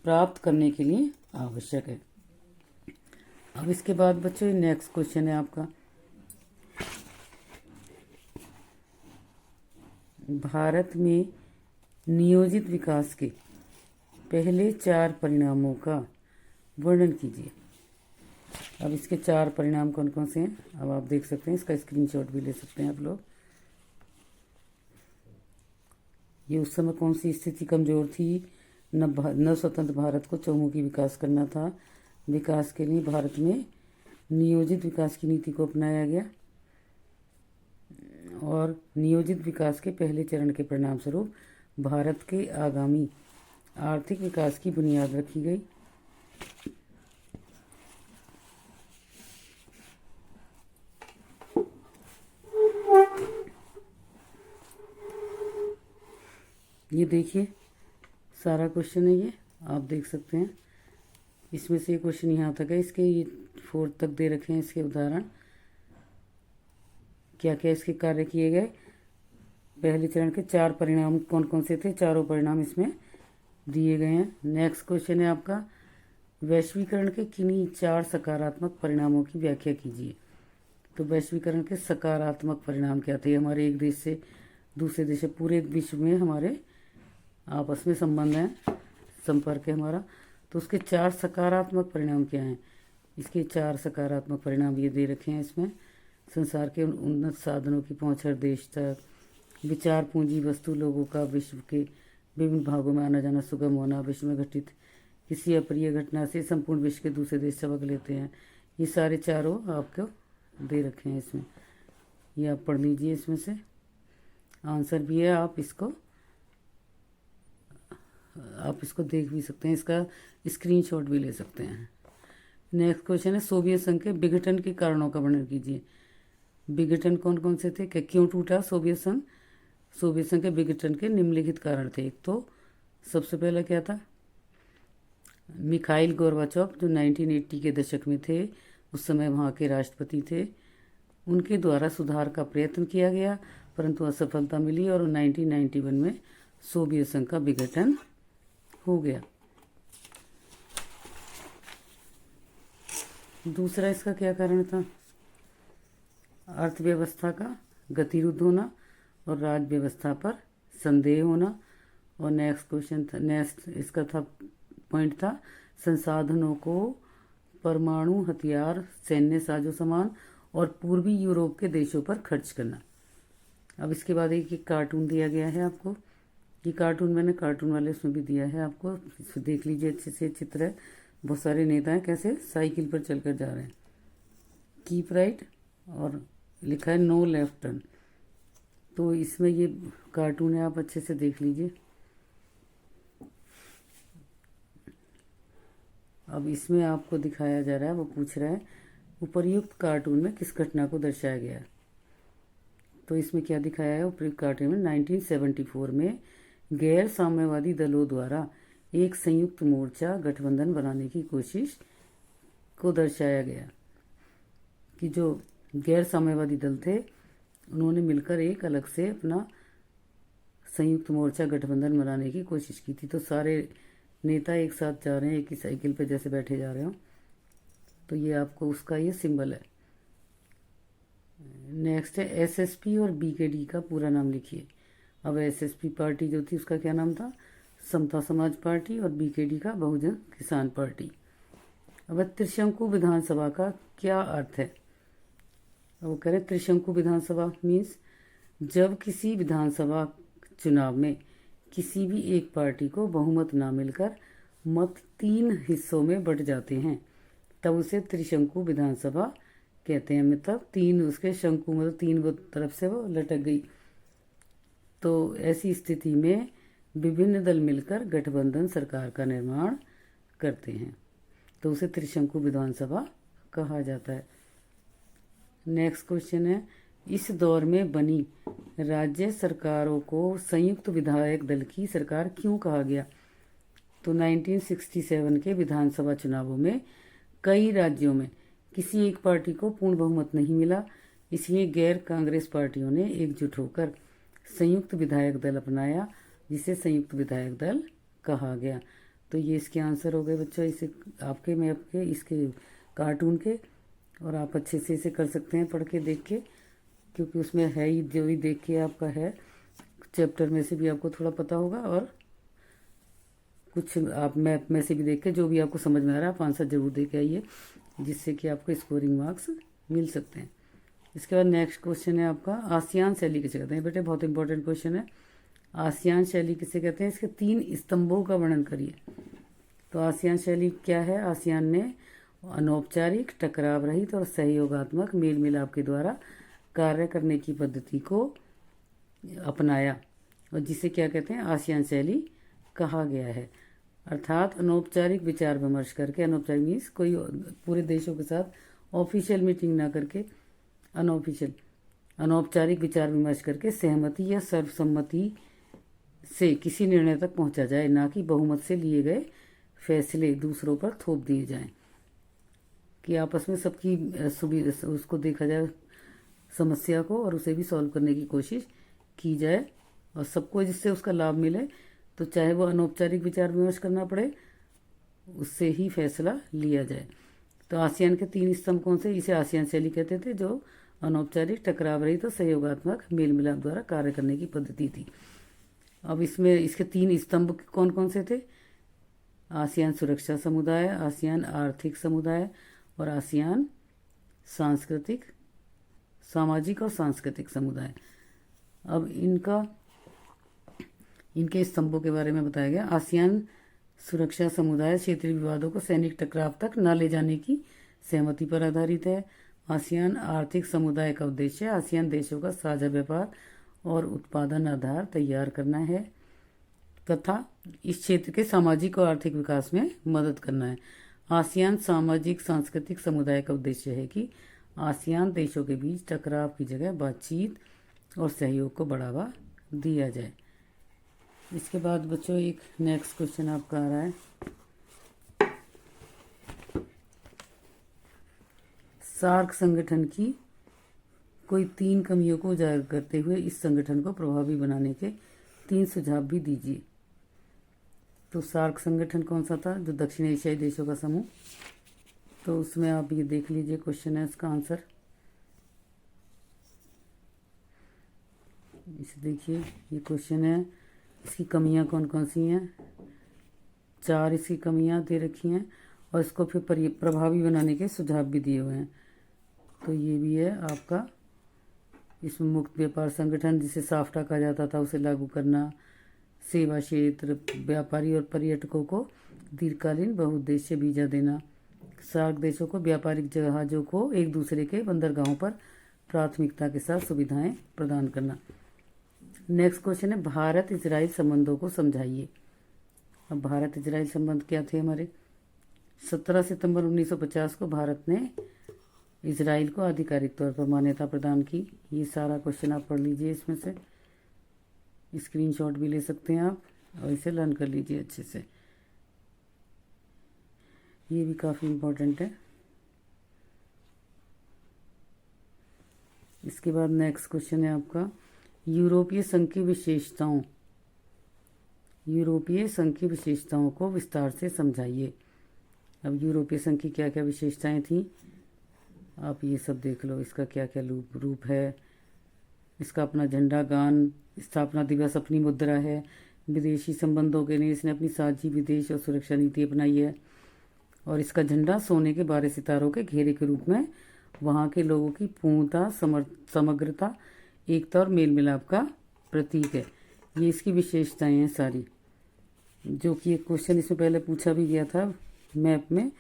प्राप्त करने के लिए आवश्यक है। अब इसके बाद बच्चों नेक्स्ट क्वेश्चन है आपका भारत में नियोजित विकास के पहले 4 परिणामों का वर्णन कीजिए। अब इसके 4 परिणाम कौन कौन से हैं अब आप देख सकते हैं, इसका स्क्रीनशॉट भी ले सकते हैं आप लोग। ये उस समय कौन सी स्थिति कमजोर थी, न स्वतंत्र भारत को चहुमुखी विकास करना था। विकास के लिए भारत में नियोजित विकास की नीति को अपनाया गया और नियोजित विकास के पहले चरण के परिणाम स्वरूप भारत के आगामी आर्थिक विकास की बुनियाद रखी गई। ये देखिए सारा क्वेश्चन है, ये आप देख सकते हैं। इसमें से क्वेश्चन यहाँ तक है, इसके ये 4 तक दे रखे हैं। इसके उदाहरण क्या क्या इसके कार्य किए गए, पहले चरण के 4 परिणाम कौन कौन से थे, चारों परिणाम इसमें दिए गए हैं। नेक्स्ट क्वेश्चन है आपका वैश्वीकरण के किन्हीं 4 सकारात्मक परिणामों की व्याख्या कीजिए। तो वैश्वीकरण के सकारात्मक परिणाम क्या थे। हमारे एक देश से दूसरे देश से पूरे विश्व में हमारे आपस में संबंध है, संपर्क है हमारा। तो उसके 4 सकारात्मक परिणाम क्या हैं। इसके 4 सकारात्मक परिणाम ये दे रखे हैं इसमें। संसार के उन्नत साधनों की पहुंच हर देश तक, विचार पूंजी वस्तु लोगों का विश्व के विभिन्न भागों में आना जाना सुगम होना, विश्व में घटित किसी अप्रिय घटना से संपूर्ण विश्व के दूसरे देश सबक लेते हैं। ये सारे चारों आपको दे रखे हैं इसमें, ये आप पढ़ लीजिए। इसमें से आंसर भी है, आप इसको देख भी सकते हैं, इसका स्क्रीनशॉट भी ले सकते हैं। नेक्स्ट क्वेश्चन है, सोवियत संघ के विघटन के कारणों का वर्णन कीजिए। विघटन कौन कौन से थे, क्यों टूटा सोवियत संघ? सोवियत संघ के विघटन के निम्नलिखित कारण थे। एक तो सबसे पहला क्या था, मिखाइल गोर्बाचोव जो 1980 के दशक में थे, उस समय वहाँ के राष्ट्रपति थे, उनके द्वारा सुधार का प्रयत्न किया गया परंतु असफलता मिली और 1991 में सोवियत संघ का विघटन हो गया। दूसरा इसका क्या कारण था, अर्थव्यवस्था का गतिरुद्ध होना और राज्य व्यवस्था पर संदेह होना। और नेक्स्ट इसका था पॉइंट था, संसाधनों को परमाणु हथियार, सैन्य साजो सामान और पूर्वी यूरोप के देशों पर खर्च करना। अब इसके बाद एक कार्टून दिया गया है आपको, ये कार्टून मैंने कार्टून वाले उसमें भी दिया है आपको, देख लीजिए अच्छे से। चित्र है, बहुत सारे नेता हैं कैसे साइकिल पर चलकर जा रहे हैं, कीप राइट और लिखा है नो लेफ्ट टर्न। तो इसमें ये कार्टून है, आप अच्छे से देख लीजिए। अब इसमें आपको दिखाया जा रहा है, वो पूछ रहा है उपर्युक्त कार्टून में किस घटना को दर्शाया गया है। तो इसमें क्या दिखाया है, उपर्युक्त कार्टून में 1974 में गैर साम्यवादी दलों द्वारा एक संयुक्त मोर्चा गठबंधन बनाने की कोशिश को दर्शाया गया कि जो गैर साम्यवादी दल थे उन्होंने मिलकर एक अलग से अपना संयुक्त मोर्चा गठबंधन बनाने की कोशिश की थी। तो सारे नेता एक साथ जा रहे हैं, एक ही साइकिल पे जैसे बैठे जा रहे हो, तो ये आपको उसका ये सिंबल है। नेक्स्ट है, एसएसपी और बीकेडी का पूरा नाम लिखिए। अब एसएसपी पार्टी जो थी उसका क्या नाम था, समता समाज पार्टी, और बीकेडी का बहुजन किसान पार्टी। अब त्रिशंकु विधानसभा का क्या अर्थ है, वो कह रहे त्रिशंकु विधानसभा मीन्स जब किसी विधानसभा चुनाव में किसी भी एक पार्टी को बहुमत ना मिलकर मत 3 हिस्सों में बंट जाते हैं तब उसे त्रिशंकु विधानसभा कहते हैं। मतलब 3 उसके शंकु, मतलब 3 तरफ से वो लटक गई। तो ऐसी स्थिति में विभिन्न दल मिलकर गठबंधन सरकार का निर्माण करते हैं, तो उसे त्रिशंकु विधानसभा कहा जाता है। नेक्स्ट क्वेश्चन है, इस दौर में बनी राज्य सरकारों को संयुक्त विधायक दल की सरकार क्यों कहा गया। तो 1967 के विधानसभा चुनावों में कई राज्यों में किसी एक पार्टी को पूर्ण बहुमत नहीं मिला, इसलिए गैर कांग्रेस पार्टियों ने एकजुट होकर संयुक्त विधायक दल अपनाया, जिसे संयुक्त विधायक दल कहा गया। तो ये इसके आंसर हो गए बच्चों, इसे आपके मैप के इसके कार्टून के, और आप अच्छे से इसे कर सकते हैं पढ़ के देख के, क्योंकि उसमें है ही, जो भी देख के आपका है चैप्टर में से भी आपको थोड़ा पता होगा, और कुछ आप मैप में से भी देख के जो भी आपको समझ में आ रहा है आप आंसर जरूर दे के आइए, जिससे कि आपको स्कोरिंग मार्क्स मिल सकते हैं। इसके बाद नेक्स्ट क्वेश्चन है आपका, आसियान शैली किसे कहते हैं। बेटे बहुत इंपॉर्टेंट क्वेश्चन है, आसियान शैली किसे कहते हैं, इसके 3 स्तंभों का वर्णन करिए। तो आसियान शैली क्या है, आसियान ने अनौपचारिक, टकराव रहित और सहयोगात्मक मेल मिलाप के द्वारा कार्य करने की पद्धति को अपनाया, और जिसे क्या कहते हैं, आसियान शैली कहा गया है। अर्थात अनौपचारिक विचार विमर्श करके, अनौपचारिक मीन्स कोई पूरे देशों के साथ ऑफिशियल मीटिंग ना करके, अनौपचारिक विचार विमर्श करके सहमति या सर्वसम्मति से किसी निर्णय तक पहुंचा जाए, ना कि बहुमत से लिए गए फैसले दूसरों पर थोप दिए जाएं, कि आपस में सबकी सुविधा उसको देखा जाए समस्या को, और उसे भी सॉल्व करने की कोशिश की जाए, और सबको जिससे उसका लाभ मिले, तो चाहे वो अनौपचारिक विचार विमर्श करना पड़े, उससे ही फैसला लिया जाए। तो आसियान के 3 स्तंभ कौन से, इसे आसियान शैली कहते थे, जो अनौपचारिक, टकराव रहित तो सहयोगात्मक मेल मिलाप द्वारा कार्य करने की पद्धति थी। अब इसमें इसके 3 स्तंभ कौन कौन से थे, आसियान सुरक्षा समुदाय, आसियान आर्थिक समुदाय और आसियान सांस्कृतिक सामाजिक और सांस्कृतिक समुदाय। अब इनके स्तंभों के बारे में बताया गया। आसियान सुरक्षा समुदाय क्षेत्रीय विवादों को सैनिक टकराव तक न ले जाने की सहमति पर आधारित है। आसियान आर्थिक समुदाय का उद्देश्य आसियान देशों का साझा व्यापार और उत्पादन आधार तैयार करना है तथा इस क्षेत्र के सामाजिक और आर्थिक विकास में मदद करना है। आसियान सामाजिक सांस्कृतिक समुदाय का उद्देश्य है कि आसियान देशों के बीच टकराव की जगह बातचीत और सहयोग को बढ़ावा दिया जाए। इसके बाद बच्चों एक नेक्स्ट क्वेश्चन आपका आ रहा है, सार्क संगठन की कोई 3 कमियों को उजागर करते हुए इस संगठन को प्रभावी बनाने के 3 सुझाव भी दीजिए। तो सार्क संगठन कौन सा था? जो दक्षिण एशियाई देशों का समूह। तो उसमें आप ये देख लीजिए, क्वेश्चन है इसका आंसर। इसे देखिए, ये क्वेश्चन है, इसकी कमियां कौन कौन सी हैं? 4 इसकी कमियां दे रखी हैं और इसको फिर प्रभावी बनाने के सुझाव भी दिए हुए हैं। तो ये भी है आपका, इसमें मुक्त व्यापार संगठन जिसे साफ्टा कहा जाता था उसे लागू करना, सेवा क्षेत्र, व्यापारी और पर्यटकों को दीर्घकालीन बहुउद्देश्य वीजा देना, सार्क देशों को व्यापारिक जहाज़ों को एक दूसरे के बंदरगाहों पर प्राथमिकता के साथ सुविधाएं प्रदान करना। नेक्स्ट क्वेश्चन है, भारत इजराइल संबंधों को समझाइए। अब भारत इजराइल संबंध क्या थे हमारे? 17 सितंबर 1950 को भारत ने इजराइल को आधिकारिक तौर पर मान्यता प्रदान की। ये सारा क्वेश्चन आप पढ़ लीजिए, इसमें से स्क्रीनशॉट भी ले सकते हैं आप और इसे लर्न कर लीजिए अच्छे से, ये भी काफ़ी इम्पोर्टेंट है। इसके बाद नेक्स्ट क्वेश्चन है आपका, यूरोपीय संघ की विशेषताओं को विस्तार से समझाइए। अब यूरोपीय संघ की क्या क्या विशेषताएं थीं आप ये सब देख लो, इसका क्या क्या रूप है, इसका अपना झंडा, गान, स्थापना दिवस, अपनी मुद्रा है, विदेशी संबंधों के लिए इसने अपनी साझी विदेश और सुरक्षा नीति अपनाई है और इसका झंडा सोने के 12 सितारों के घेरे के रूप में वहाँ के लोगों की पूर्णता, समग्रता, एकता और मेल मिलाप का प्रतीक है। ये इसकी विशेषताएं हैं सारी, जो कि एक क्वेश्चन इसमें पहले पूछा भी गया था मैप में,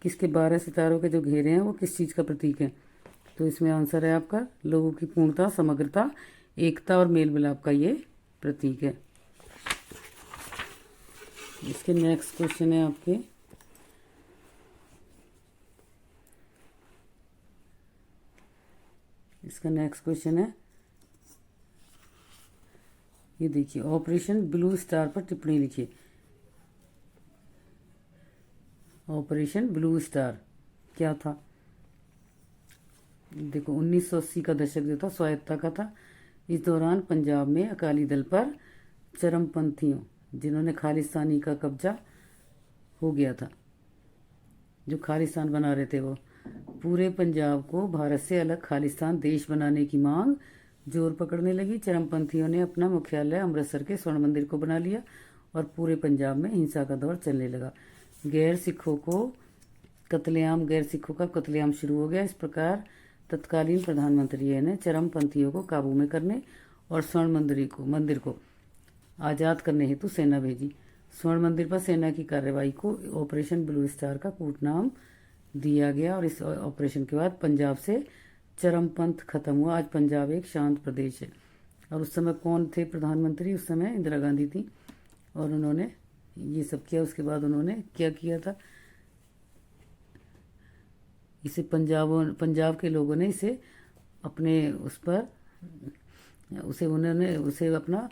किसके 12 सितारों के जो घेरे हैं वो किस चीज़ का प्रतीक है। तो इसमें आंसर है आपका लोगों की पूर्णता, समग्रता, एकता और मेल मिलाप का ये प्रतीक है। इसके नेक्स्ट क्वेश्चन है आपके, इसका नेक्स्ट क्वेश्चन है, ये देखिए, ऑपरेशन ब्लू स्टार पर टिप्पणी लिखिए। ऑपरेशन ब्लू स्टार क्या था? देखो, 1980 का दशक जो था स्वायत्तता का था। इस दौरान पंजाब में अकाली दल पर चरमपंथियों, जिन्होंने खालिस्तानी का कब्जा हो गया था, जो खालिस्तान बना रहे थे, वो पूरे पंजाब को भारत से अलग खालिस्तान देश बनाने की मांग जोर पकड़ने लगी। चरमपंथियों ने अपना मुख्यालय अमृतसर के स्वर्ण मंदिर को बना लिया और पूरे पंजाब में हिंसा का दौर चलने लगा। गैर सिखों का कत्लेआम शुरू हो गया। इस प्रकार तत्कालीन प्रधानमंत्री ने चरमपंथियों को काबू में करने और स्वर्ण मंदिर को आज़ाद करने हेतु सेना भेजी। स्वर्ण मंदिर पर सेना की कार्रवाई को ऑपरेशन ब्लू स्टार का कूटनाम दिया गया और इस ऑपरेशन के बाद पंजाब से चरमपंथ खत्म हुआ। आज पंजाब एक शांत प्रदेश है। और उस समय कौन थे प्रधानमंत्री? उस समय इंदिरा गांधी थी और उन्होंने ये सब किया। उसके बाद उन्होंने क्या किया था, इसे पंजाब के लोगों ने इसे अपने उसे अपना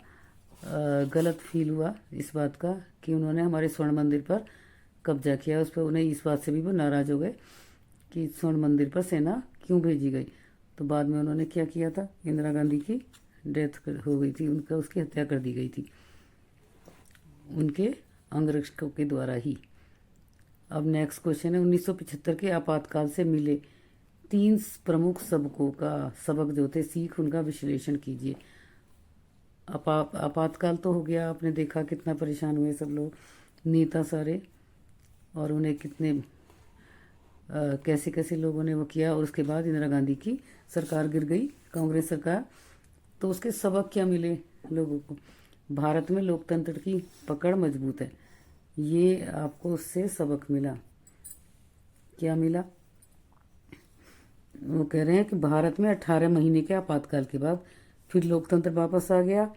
गलत फील हुआ इस बात का कि उन्होंने हमारे स्वर्ण मंदिर पर कब्जा किया। उस पर उन्हें इस बात से भी वो नाराज़ हो गए कि स्वर्ण मंदिर पर सेना क्यों भेजी गई। तो बाद में उन्होंने क्या किया था, इंदिरा गांधी की डेथ हो गई थी, उसकी हत्या कर दी गई थी उनके अंगरक्षकों के द्वारा ही। अब नेक्स्ट क्वेश्चन है, 1975 के आपातकाल से मिले 3 प्रमुख सबक जो थे सीख, उनका विश्लेषण कीजिए। आपातकाल तो हो गया, आपने देखा कितना परेशान हुए सब लोग, नेता सारे, और उन्हें कितने कैसे कैसे लोगों ने वो किया, और उसके बाद इंदिरा गांधी की सरकार गिर गई, कांग्रेस सरकार। तो उसके सबक क्या मिले लोगों को? भारत में लोकतंत्र की पकड़ मजबूत है, ये आपको उससे सबक मिला। क्या मिला? वो कह रहे हैं कि भारत में 18 महीने के आपातकाल के बाद फिर लोकतंत्र वापस आ गया।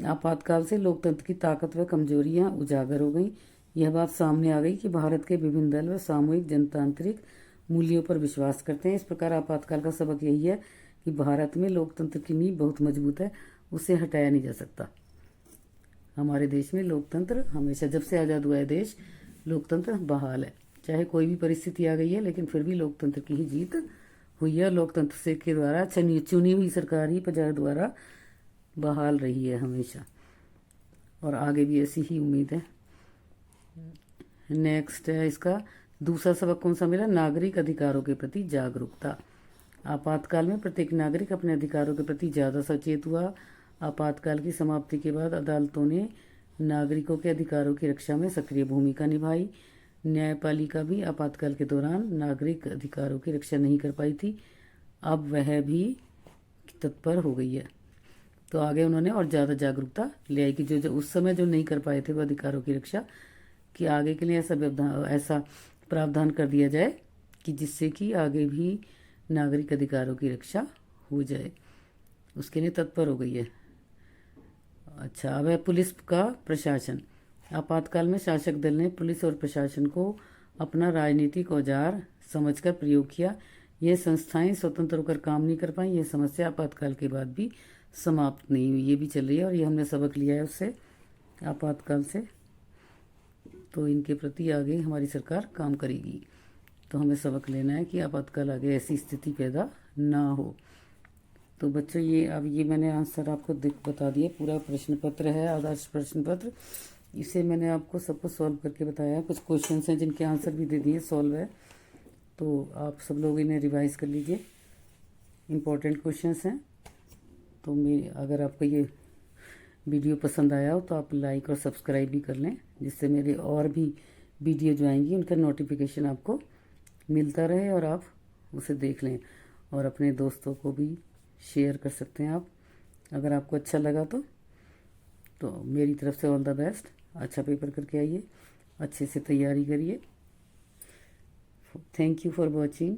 आपातकाल से लोकतंत्र की ताकत व कमजोरियां उजागर हो गई। यह बात सामने आ गई कि भारत के विभिन्न दल व सामूहिक जनतांत्रिक मूल्यों पर विश्वास करते हैं। इस प्रकार आपातकाल का सबक यही है कि भारत में लोकतंत्र की नींव बहुत मजबूत है, उसे हटाया नहीं जा सकता। हमारे देश में लोकतंत्र हमेशा, जब से आज़ाद हुआ है देश, लोकतंत्र बहाल है। चाहे कोई भी परिस्थिति आ गई है, लेकिन फिर भी लोकतंत्र की ही जीत हुई है। लोकतंत्र से के द्वारा चुनी हुई सरकार ही प्रजा द्वारा बहाल रही है हमेशा, और आगे भी ऐसी ही उम्मीद है। नेक्स्ट है इसका दूसरा सबक कौन सा मिला? नागरिक अधिकारों के प्रति जागरूकता। आपातकाल में प्रत्येक नागरिक अपने अधिकारों के प्रति ज़्यादा सचेत हुआ। आपातकाल की समाप्ति के बाद अदालतों ने नागरिकों के अधिकारों की रक्षा में सक्रिय भूमिका निभाई। न्यायपालिका भी आपातकाल के दौरान नागरिक अधिकारों की रक्षा नहीं कर पाई थी, अब वह भी तत्पर हो गई है। तो आगे उन्होंने और ज़्यादा जागरूकता ले आई कि जो उस समय जो नहीं कर पाए थे वो अधिकारों की रक्षा, कि आगे के लिए ऐसा प्रावधान कर दिया जाए कि जिससे कि आगे भी नागरिक अधिकारों की रक्षा हो जाए, उसके लिए तत्पर हो गई है। अच्छा, अब है पुलिस का प्रशासन। आपातकाल में शासक दल ने पुलिस और प्रशासन को अपना राजनीतिक औजार समझकर प्रयोग किया। ये संस्थाएं स्वतंत्र होकर काम नहीं कर पाई। ये समस्या आपातकाल के बाद भी समाप्त नहीं हुई, ये भी चल रही है, और ये हमने सबक लिया है उससे, आपातकाल से। तो इनके प्रति आगे हमारी सरकार काम करेगी। तो हमें सबक लेना है कि आपातकाल आगे ऐसी स्थिति पैदा ना हो। तो बच्चों, ये मैंने आंसर आपको बता दिया। पूरा प्रश्न पत्र है, आदर्श प्रश्न पत्र, इसे मैंने आपको सबको सॉल्व करके बताया। कुछ क्वेश्चंस हैं जिनके आंसर भी दे दिए, सॉल्व है, तो आप सब लोग इन्हें रिवाइज कर लीजिए। इम्पोर्टेंट क्वेश्चंस हैं। तो अगर आपको ये वीडियो पसंद आया हो तो आप लाइक और सब्सक्राइब भी कर लें, जिससे मेरे और भी वीडियो जो आएंगी उनका नोटिफिकेशन आपको मिलता रहे और आप उसे देख लें। और अपने दोस्तों को भी शेयर कर सकते हैं आप, अगर आपको अच्छा लगा तो मेरी तरफ से ऑल द बेस्ट। अच्छा पेपर करके आइए, अच्छे से तैयारी करिए। Thank you for watching.